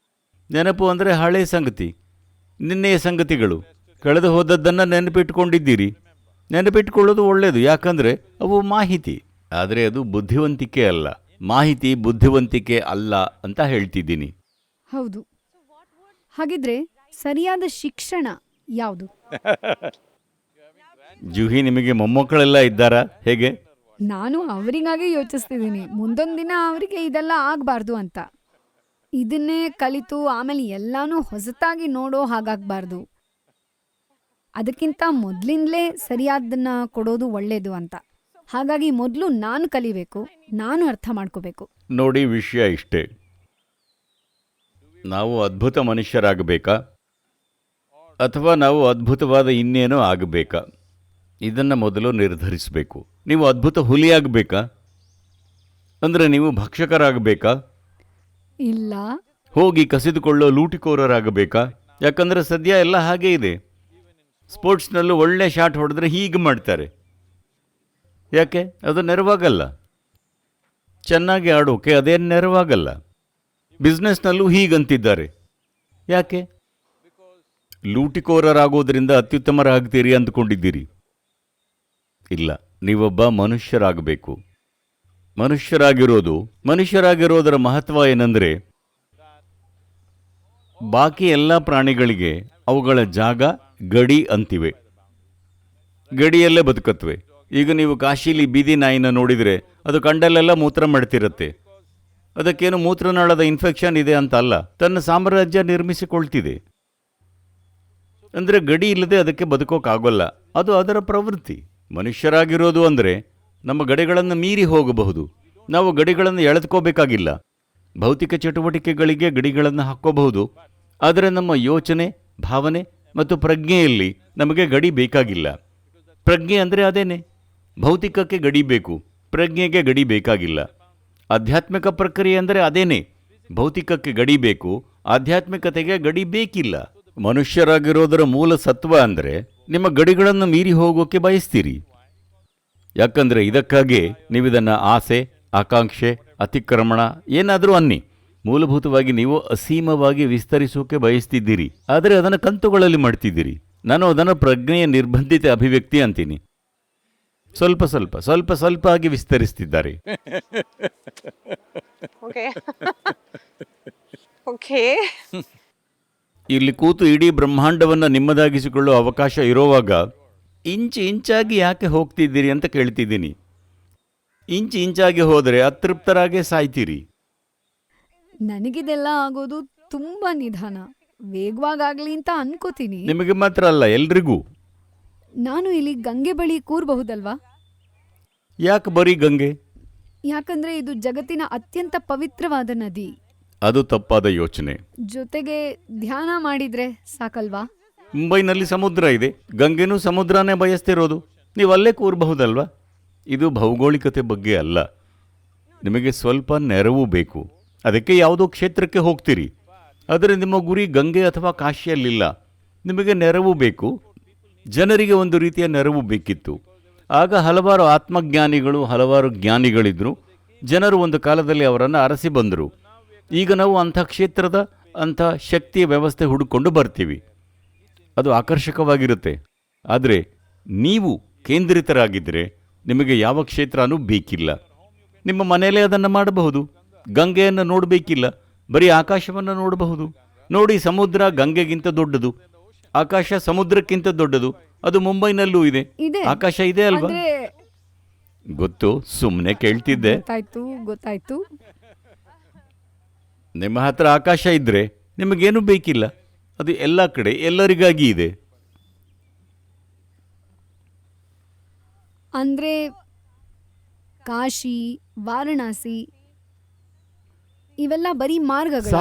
ನೆನಪು ಅಂದರೆ ಹಳೆಯ ಸಂಗತಿ, ನಿನ್ನೆಯ ಸಂಗತಿಗಳು, ಕಳೆದು ಹೋದದ್ದನ್ನು ನೆನಪಿಟ್ಕೊಂಡಿದ್ದೀರಿ. ನೆನಪಿಟ್ಕೊಳ್ಳೋದು ಒಳ್ಳೆಯದು, ಯಾಕಂದರೆ ಅವು ಮಾಹಿತಿ. ಆದರೆ ಅದು ಬುದ್ಧಿವಂತಿಕೆ ಅಲ್ಲ. ಮಾಹಿತಿ ಬುದ್ಧಿವಂತಿಕೆ ಅಲ್ಲ ಅಂತ ಹೇಳ್ತಿದ್ದೀನಿ. ಹೌದು. ಹಾಗಿದ್ರೆ ಸರಿಯಾದ ಶಿಕ್ಷಣ ಯಾವುದು? ಜೂಹಿ, ನಿಮಗೆ ಮೊಮ್ಮಕ್ಕಳೆಲ್ಲ ಇದ್ದಾರಾ ಹೇಗೆ? ನಾನು ಅವರಿಗಾಗಿ ಯೋಚಿಸ್ತಿದ್ದೀನಿ. ಮುಂದೊಂದು ದಿನ ಅವರಿಗೆ ಇದೆಲ್ಲ ಆಗಬಾರ್ದು ಅಂತ. ಇದನ್ನೇ ಕಲಿತು ಆಮೇಲೆ ಎಲ್ಲಾನು ಹೊಸತಾಗಿ ನೋಡೋ ಹಾಗಾಗಬಾರ್ದು. ಅದಕ್ಕಿಂತ ಮೊದಲಿಂದಲೇ ಸರಿಯಾದ್ದನ್ನ ಕೊಡೋದು ಒಳ್ಳೇದು ಅಂತ. ಹಾಗಾಗಿ ಮೊದಲು ನಾನು ಕಲಿಬೇಕು, ನಾನು ಅರ್ಥ ಮಾಡ್ಕೋಬೇಕು. ನೋಡಿ, ವಿಷಯ ಇಷ್ಟೇ. ನಾವು ಅದ್ಭುತ ಮನುಷ್ಯರಾಗಬೇಕಾ ಅಥವಾ ನಾವು ಅದ್ಭುತವಾದ ಇನ್ನೇನೋ ಆಗಬೇಕಾ? ಇದನ್ನು ಮೊದಲು ನಿರ್ಧರಿಸಬೇಕು. ನೀವು ಅದ್ಭುತ ಹುಲಿಯಾಗಬೇಕಾ? ಅಂದರೆ ನೀವು ಭಕ್ಷಕರಾಗಬೇಕಾ? ಇಲ್ಲ. ಹೋಗಿ ಕಸಿದುಕೊಳ್ಳೋ ಲೂಟಿಕೋರರಾಗಬೇಕಾ? ಯಾಕಂದರೆ ಸದ್ಯ ಎಲ್ಲ ಹಾಗೇ ಇದೆ. ಸ್ಪೋರ್ಟ್ಸ್ನಲ್ಲೂ ಒಳ್ಳೆ ಶಾಟ್ ಹೊಡೆದ್ರೆ ಹೀಗೆ ಮಾಡ್ತಾರೆ. ಯಾಕೆ? ಅದು ನೆರವಾಗಲ್ಲ. ಚೆನ್ನಾಗಿ ಆಡೋಕೆ ಅದೇನು ನೆರವಾಗಲ್ಲ. ಬಿಸ್ನೆಸ್ನಲ್ಲೂ ಹೀಗಂತಿದ್ದಾರೆ. ಯಾಕೆ? ಲೂಟಿಕೋರರಾಗೋದ್ರಿಂದ ಅತ್ಯುತ್ತಮರಾಗ್ತೀರಿ ಅಂದ್ಕೊಂಡಿದ್ದೀರಿ. ಇಲ್ಲ, ನೀವೊಬ್ಬ ಮನುಷ್ಯರಾಗಬೇಕು. ಮನುಷ್ಯರಾಗಿರೋದರ ಮಹತ್ವ ಏನಂದರೆ, ಬಾಕಿ ಎಲ್ಲ ಪ್ರಾಣಿಗಳಿಗೆ ಅವುಗಳ ಜಾಗ ಗಡಿ ಅಂತಿವೆ. ಗಡಿಯಲ್ಲೇ ಬದುಕತ್ವೆ. ಈಗ ನೀವು ಕಾಶಿಲಿ ಬೀದಿ ನಾಯಿನ ನೋಡಿದರೆ ಅದು ಕಂಡಲ್ಲೆಲ್ಲ ಮೂತ್ರ ಮಾಡ್ತಿರತ್ತೆ. ಅದಕ್ಕೇನು ಮೂತ್ರನಾಳದ ಇನ್ಫೆಕ್ಷನ್ ಇದೆ ಅಂತ ಅಲ್ಲ, ತನ್ನ ಸಾಮ್ರಾಜ್ಯ ನಿರ್ಮಿಸಿಕೊಳ್ತಿದೆ. ಅಂದರೆ ಗಡಿ ಇಲ್ಲದೆ ಅದಕ್ಕೆ ಬದುಕೋಕ್ಕಾಗೋಲ್ಲ. ಅದು ಅದರ ಪ್ರವೃತ್ತಿ. ಮನುಷ್ಯರಾಗಿರೋದು ಅಂದರೆ ನಮ್ಮ ಗಡಿಗಳನ್ನು ಮೀರಿ ಹೋಗಬಹುದು. ನಾವು ಗಡಿಗಳನ್ನು ಎಳೆದುಕೋಬೇಕಾಗಿಲ್ಲ. ಭೌತಿಕ ಚಟುವಟಿಕೆಗಳಿಗೆ ಗಡಿಗಳನ್ನು ಹಾಕ್ಕೋಬಹುದು. ಆದರೆ ನಮ್ಮ ಯೋಚನೆ, ಭಾವನೆ ಮತ್ತು ಪ್ರಜ್ಞೆಯಲ್ಲಿ ನಮಗೆ ಗಡಿ ಬೇಕಾಗಿಲ್ಲ. ಪ್ರಜ್ಞೆ ಅಂದರೆ ಅದೇನೆ. ಭೌತಿಕಕ್ಕೆ ಗಡಿ ಬೇಕು, ಪ್ರಜ್ಞೆಗೆ ಗಡಿ ಬೇಕಾಗಿಲ್ಲ. ಆಧ್ಯಾತ್ಮಿಕ ಪ್ರಕ್ರಿಯೆ ಅಂದರೆ ಅದೇನೆ. ಭೌತಿಕಕ್ಕೆ ಗಡಿ ಬೇಕು, ಆಧ್ಯಾತ್ಮಿಕತೆಗೆ ಗಡಿ ಬೇಕಿಲ್ಲ. ಮನುಷ್ಯರಾಗಿರೋದರ ಮೂಲ ಸತ್ವ ಅಂದರೆ ನಿಮ್ಮ ಗಡಿಗಳನ್ನು ಮೀರಿ ಹೋಗೋಕೆ ಬಯಸ್ತೀರಿ. ಯಾಕಂದರೆ ಇದಕ್ಕಾಗಿ ನೀವಿದನ್ನು ಆಸೆ, ಆಕಾಂಕ್ಷೆ, ಅತಿಕ್ರಮಣ ಏನಾದರೂ ಅನ್ನಿ, ಮೂಲಭೂತವಾಗಿ ನೀವು ಅಸೀಮವಾಗಿ ವಿಸ್ತರಿಸೋಕೆ ಬಯಸ್ತಿದ್ದೀರಿ, ಆದರೆ ಅದನ್ನು ಕಂತುಗಳಲ್ಲಿ ಮಾಡ್ತಿದ್ದೀರಿ. ನಾನು ಅದನ್ನು ಪ್ರಜ್ಞೆಯ ನಿರ್ಬಂಧಿತ ಅಭಿವ್ಯಕ್ತಿ ಅಂತೀನಿ. ಸ್ವಲ್ಪ ಸ್ವಲ್ಪ ಸ್ವಲ್ಪ ಸ್ವಲ್ಪ ಆಗಿ ವಿಸ್ತರಿಸ್ತಿದ್ದಾರೆ. Okay. Okay. ಇಲ್ಲಿ ಕೂತು ಇಡೀ ಬ್ರಹ್ಮಾಂಡವನ್ನು ನಿಮ್ಮದಾಗಿಸಿಕೊಳ್ಳುವ ಅವಕಾಶ ಇರೋವಾಗ ಇಂಚಾಗಿ ಯಾಕೆ ಹೋಗ್ತಿದ್ದೀರಿ ಅಂತ ಕೇಳ್ತಿದ್ದೀನಿ. ಇಂಚಾಗಿ ಹೋದರೆ ಅತೃಪ್ತರಾಗೇ ಸಾಯ್ತೀರಿ. ನನಗಿದೆಲ್ಲ ಆಗೋದು ತುಂಬಾ ನಿಧಾನ, ವೇಗವಾಗಲಿ ಅಂತ ಅನ್ಕೋತೀನಿ. ನಿಮಗೆ ಮಾತ್ರ ಅಲ್ಲ, ಎಲ್ರಿಗೂ. ನಾನು ಇಲ್ಲಿ ಗಂಗೆ ಬಳಿ ಕೂರ್ಬಹುದಲ್ವಾ? ಯಾಕೆ ಬರೀ ಗಂಗೆ? ಯಾಕಂದ್ರೆ ಇದು ಜಗತ್ತಿನ ಅತ್ಯಂತ ಪವಿತ್ರವಾದ ನದಿ. ಅದು ತಪ್ಪಾದ ಯೋಚನೆ. ಜೊತೆಗೆ ಧ್ಯಾನ ಮಾಡಿದ್ರೆ ಸಾಕಲ್ವಾ? ಮುಂಬೈನಲ್ಲಿ ಸಮುದ್ರ ಇದೆ, ಗಂಗೆನೂ ಸಮುದ್ರನೇ ಬಯಸ್ತಿರೋದು. ನೀವು ಅಲ್ಲೇ ಕೂರಬಹುದಲ್ವಾ? ಇದು ಭೌಗೋಳಿಕತೆ ಬಗ್ಗೆ ಅಲ್ಲ. ನಿಮಗೆ ಸ್ವಲ್ಪ ನೆರವು ಬೇಕು, ಅದಕ್ಕೆ ಯಾವುದೋ ಕ್ಷೇತ್ರಕ್ಕೆ ಹೋಗ್ತೀರಿ. ಆದರೆ ನಿಮ್ಮ ಗುರಿ ಗಂಗೆ ಅಥವಾ ಕಾಶಿಯಲ್ಲಿಲ್ಲ. ನಿಮಗೆ ನೆರವು ಬೇಕು, ಜನರಿಗೆ ಒಂದು ರೀತಿಯ ನೆರವು ಬೇಕಿತ್ತು. ಆಗ ಹಲವಾರು ಆತ್ಮಜ್ಞಾನಿಗಳು, ಹಲವಾರು ಜ್ಞಾನಿಗಳಿದ್ರು. ಜನರು ಒಂದು ಕಾಲದಲ್ಲಿ ಅವರನ್ನು ಅರಸಿ ಬಂದರು. ಈಗ ನಾವು ಅಂಥ ಕ್ಷೇತ್ರದ, ಅಂಥ ಶಕ್ತಿಯ ವ್ಯವಸ್ಥೆ ಹುಡುಕೊಂಡು ಬರ್ತೀವಿ. ಅದು ಆಕರ್ಷಕವಾಗಿರುತ್ತೆ. ಆದರೆ ನೀವು ಕೇಂದ್ರಿತರಾಗಿದ್ದರೆ ನಿಮಗೆ ಯಾವ ಕ್ಷೇತ್ರನೂ ಬೇಕಿಲ್ಲ. ನಿಮ್ಮ ಮನೆಯಲ್ಲೇ ಅದನ್ನು ಮಾಡಬಹುದು. ಗಂಗೆಯನ್ನು ನೋಡಬೇಕಿಲ್ಲ, ಬರೀ ಆಕಾಶವನ್ನು ನೋಡಬಹುದು. ನೋಡಿ, ಸಮುದ್ರ ಗಂಗೆಗಿಂತ ದೊಡ್ಡದು, ಆಕಾಶ ಸಮುದ್ರಕ್ಕಿಂತ ದೊಡ್ಡದು. ಅದು ಮುಂಬೈನಲ್ಲೂ ಇದೆ. ಆಕಾಶ ಇದೆ ಅಲ್ವಾ? ಗೊತ್ತು, ಸುಮ್ಮನೆ ಕೇಳ್ತಿದ್ದೆ. ಗೊತ್ತಾಯ್ತು. ನಿಮ್ಮ ಹತ್ರ ಆಕಾಶ ಇದ್ರೆ ನಿಮಗೇನು ಬೇಕಿಲ್ಲ. ಅದು ಎಲ್ಲ ಕಡೆ ಎಲ್ಲರಿಗಾಗಿ ಇದೆ. ಅಂದ್ರೆ ಕಾಶಿ, ವಾರಣಾಸಿ ಇವೆಲ್ಲ ಬರೀ ಮಾರ್ಗಗಳು,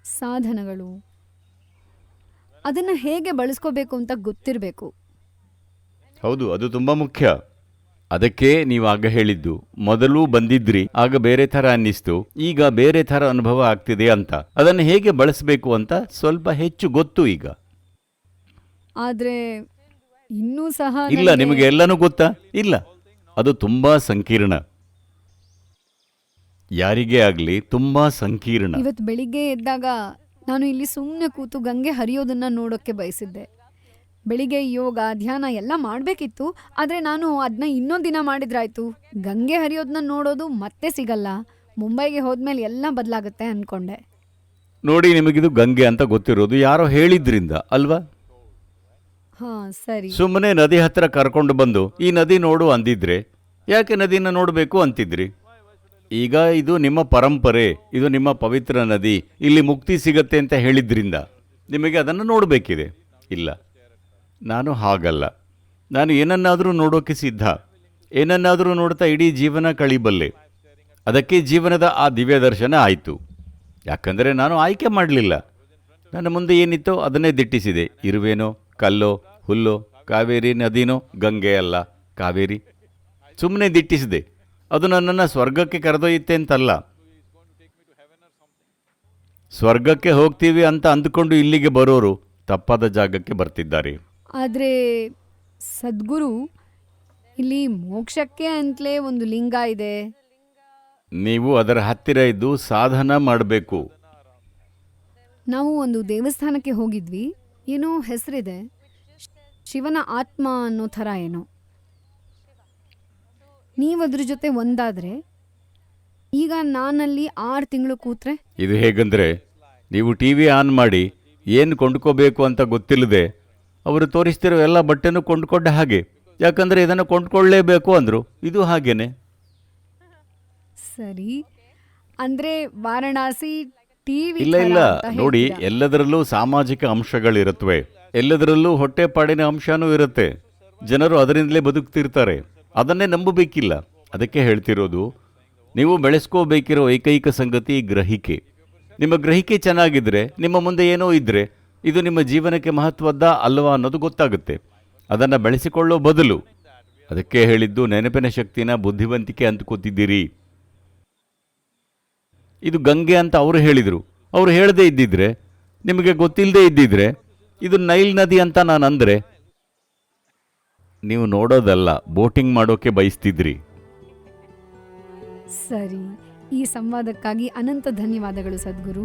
ಸಾಧನಗಳು. ಅದನ್ನ ಹೇಗೆ ಬಳಸ್ಕೋಬೇಕು ಅಂತ ಗೊತ್ತಿರಬೇಕು. ಹೌದು, ಅದು ತುಂಬಾ ಮುಖ್ಯ. ಅದಕ್ಕೆ ನೀವಾಗ ಹೇಳಿದ್ದು, ಮೊದಲು ಬಂದಿದ್ರಿ ಆಗ ಬೇರೆ ಥರ ಅನ್ನಿಸ್ತು, ಈಗ ಬೇರೆ ಥರ ಅನುಭವ ಆಗ್ತಿದೆ ಅಂತ. ಅದನ್ನು ಹೇಗೆ ಬಳಸಬೇಕು ಅಂತ ಸ್ವಲ್ಪ ಹೆಚ್ಚು ಗೊತ್ತು ಈಗ. ಆದ್ರೆ ಇನ್ನೂ ಸಹ ಇಲ್ಲ, ನಿಮಗೆ ಎಲ್ಲನೂ ಗೊತ್ತಾ? ಇಲ್ಲ, ಅದು ತುಂಬಾ ಸಂಕೀರ್ಣ. ಯಾರಿಗೇ ಆಗಲಿ ತುಂಬಾ ಸಂಕೀರ್ಣ. ಇವತ್ತು ಬೆಳಿಗ್ಗೆ ಎದ್ದಾಗ ನಾನು ಇಲ್ಲಿ ಸುಮ್ಮನೆ ಕೂತು ಗಂಗೆ ಹರಿಯೋದನ್ನ ನೋಡೋಕ್ಕೆ ಬಯಸಿದ್ದೆ. ಬೆಳಿಗ್ಗೆ ಯೋಗ, ಧ್ಯಾನ ಎಲ್ಲ ಮಾಡಬೇಕಿತ್ತು, ಆದರೆ ನಾನು ಅದನ್ನ ಇನ್ನೊಂದು ದಿನ ಮಾಡಿದ್ರಾಯ್ತು. ಗಂಗೆ ಹರಿಯೋದನ್ನ ನೋಡೋದು ಮತ್ತೆ ಸಿಗಲ್ಲ. ಮುಂಬೈಗೆ ಹೋದ್ಮೇಲೆ ಎಲ್ಲ ಬದಲಾಗುತ್ತೆ ಅನ್ಕೊಂಡೆ. ನೋಡಿ, ನಿಮಗಿದು ಗಂಗೆ ಅಂತ ಗೊತ್ತಿರೋದು ಯಾರೋ ಹೇಳಿದ್ರಿಂದ ಅಲ್ವಾ? ಸರಿ. ಸುಮ್ಮನೆ ನದಿ ಹತ್ರ ಕರ್ಕೊಂಡು ಬಂದು ಈ ನದಿ ನೋಡು ಅಂದಿದ್ರೆ ಯಾಕೆ ನದಿನ ನೋಡಬೇಕು ಅಂತಿದ್ರಿ? ಈಗ ಇದು ನಿಮ್ಮ ಪರಂಪರೆ, ಇದು ನಿಮ್ಮ ಪವಿತ್ರ ನದಿ, ಇಲ್ಲಿ ಮುಕ್ತಿ ಸಿಗತ್ತೆ ಅಂತ ಹೇಳಿದ್ರಿಂದ ನಿಮಗೆ ಅದನ್ನು ನೋಡಬೇಕಿದೆ. ಇಲ್ಲ, ನಾನು ಹಾಗಲ್ಲ. ನಾನು ಏನನ್ನಾದರೂ ನೋಡೋಕೆ ಸಿದ್ಧ. ಏನನ್ನಾದರೂ ನೋಡ್ತಾ ಇಡೀ ಜೀವನ ಕಳಿಬಲ್ಲೆ. ಅದಕ್ಕೆ ಜೀವನದ ಆ ದಿವ್ಯ ದರ್ಶನ ಆಯಿತು. ಯಾಕಂದರೆ ನಾನು ಆಯ್ಕೆ ಮಾಡಲಿಲ್ಲ. ನನ್ನ ಮುಂದೆ ಏನಿತ್ತೋ ಅದನ್ನೇ ದಿಟ್ಟಿಸಿದೆ. ಇರುವೇನೋ, ಕಲ್ಲೋ, ಹುಲ್ಲೋ, ಕಾವೇರಿ ನದಿನೋ, ಗಂಗೆ ಅಲ್ಲ ಕಾವೇರಿ, ಸುಮ್ಮನೆ ದಿಟ್ಟಿಸಿದೆ. ಅದು ನನ್ನನ್ನು ಸ್ವರ್ಗಕ್ಕೆ ಕರೆದೊಯ್ಯುತ್ತೆ ಅಂತಲ್ಲ. ಸ್ವರ್ಗಕ್ಕೆ ಹೋಗ್ತೀವಿ ಅಂತ ಅಂದುಕೊಂಡು ಇಲ್ಲಿಗೆ ಬರೋರು ತಪ್ಪಾದ ಜಾಗಕ್ಕೆ ಬರ್ತಿದ್ದಾರೆ. ಆದರೆ ಸದ್ಗುರು, ಇಲ್ಲಿ ಮೋಕ್ಷಕ್ಕೆ ಅಂತಲೇ ಒಂದು ಲಿಂಗ ಇದೆ. ನೀವು ಅದರ ಹತ್ತಿರ ಇದ್ದು ಸಾಧನ ಮಾಡಬೇಕು. ನಾವು ಒಂದು ದೇವಸ್ಥಾನಕ್ಕೆ ಹೋಗಿದ್ವಿ. ಏನೋ ಹೆಸರಿದೆ, ಶಿವನ ಆತ್ಮ ಅನ್ನೋ ಥರ ಏನೋ. ನೀವದ್ರ ಜೊತೆ ಒಂದಾದ್ರೆ, ಈಗ ನಾನಲ್ಲಿ 6 ತಿಂಗಳು ಕೂತ್ರೆ. ಇದು ಹೇಗಂದ್ರೆ, ನೀವು ಟಿವಿ ಆನ್ ಮಾಡಿ ಏನು ಕೊಂಡ್ಕೋಬೇಕು ಅಂತ ಗೊತ್ತಿಲ್ಲದೆ ಅವರು ತೋರಿಸ್ತಿರೋ ಎಲ್ಲ ಬಟ್ಟೆನೂ ಕೊಂಡ್ಕೊಂಡ ಹಾಗೆ. ಯಾಕಂದ್ರೆ ಇದನ್ನು ಕೊಂಡ್ಕೊಳ್ಳೇಬೇಕು ಅಂದ್ರು. ಇದು ಹಾಗೇನೆ. ಸರಿ, ಅಂದ್ರೆ ವಾರಣಾಸಿ ಟಿವಿ ಇಲ್ಲ, ನೋಡಿ, ಎಲ್ಲದರಲ್ಲೂ ಸಾಮಾಜಿಕ ಅಂಶಗಳಿರುತ್ತವೆ, ಎಲ್ಲದರಲ್ಲೂ ಹೊಟ್ಟೆಪಾಡಿನ ಅಂಶನೂ ಇರುತ್ತೆ. ಜನರು ಅದರಿಂದಲೇ ಬದುಕ್ತಿರ್ತಾರೆ. ಅದನ್ನೇ ನಂಬಬೇಕಿಲ್ಲ. ಅದಕ್ಕೆ ಹೇಳ್ತಿರೋದು, ನೀವು ಬೆಳೆಸ್ಕೋಬೇಕಿರೋ ಏಕೈಕ ಸಂಗತಿ ಗ್ರಹಿಕೆ. ನಿಮ್ಮ ಗ್ರಹಿಕೆ ಚೆನ್ನಾಗಿದ್ರೆ, ನಿಮ್ಮ ಮುಂದೆ ಏನೋ ಇದ್ರೆ, ಇದು ನಿಮ್ಮ ಜೀವನಕ್ಕೆ ಮಹತ್ವದ್ದ ಅಲ್ವಾ ಅನ್ನೋದು ಗೊತ್ತಾಗುತ್ತೆ. ಅದನ್ನು ಬೆಳೆಸಿಕೊಳ್ಳೋ ಬದಲು, ಅದಕ್ಕೆ ಹೇಳಿದ್ದು, ನೆನಪಿನ ಶಕ್ತಿನ ಬುದ್ಧಿವಂತಿಕೆ ಅಂತ ಕೂತಿದ್ದೀರಿ. ಇದು ಗಂಗೆ ಅಂತ ಅವರು ಹೇಳಿದರು. ಅವರು ಹೇಳದೇ ಇದ್ದಿದ್ರೆ, ನಿಮಗೆ ಗೊತ್ತಿಲ್ಲದೆ ಇದ್ದಿದ್ರೆ, ಇದು ನೈಲ್ ನದಿ ಅಂತ ನಾನು ಅಂದರೆ ನೀವು ನೋಡೋದಲ್ಲ, ಬೋಟಿಂಗ್ ಮಾಡೋಕೆ ಬಯಸ್ತಿದ್ರಿ. ಸರಿ, ಈ ಸಂವಾದಕ್ಕಾಗಿ ಅನಂತ ಧನ್ಯವಾದಗಳು ಸದ್ಗುರು.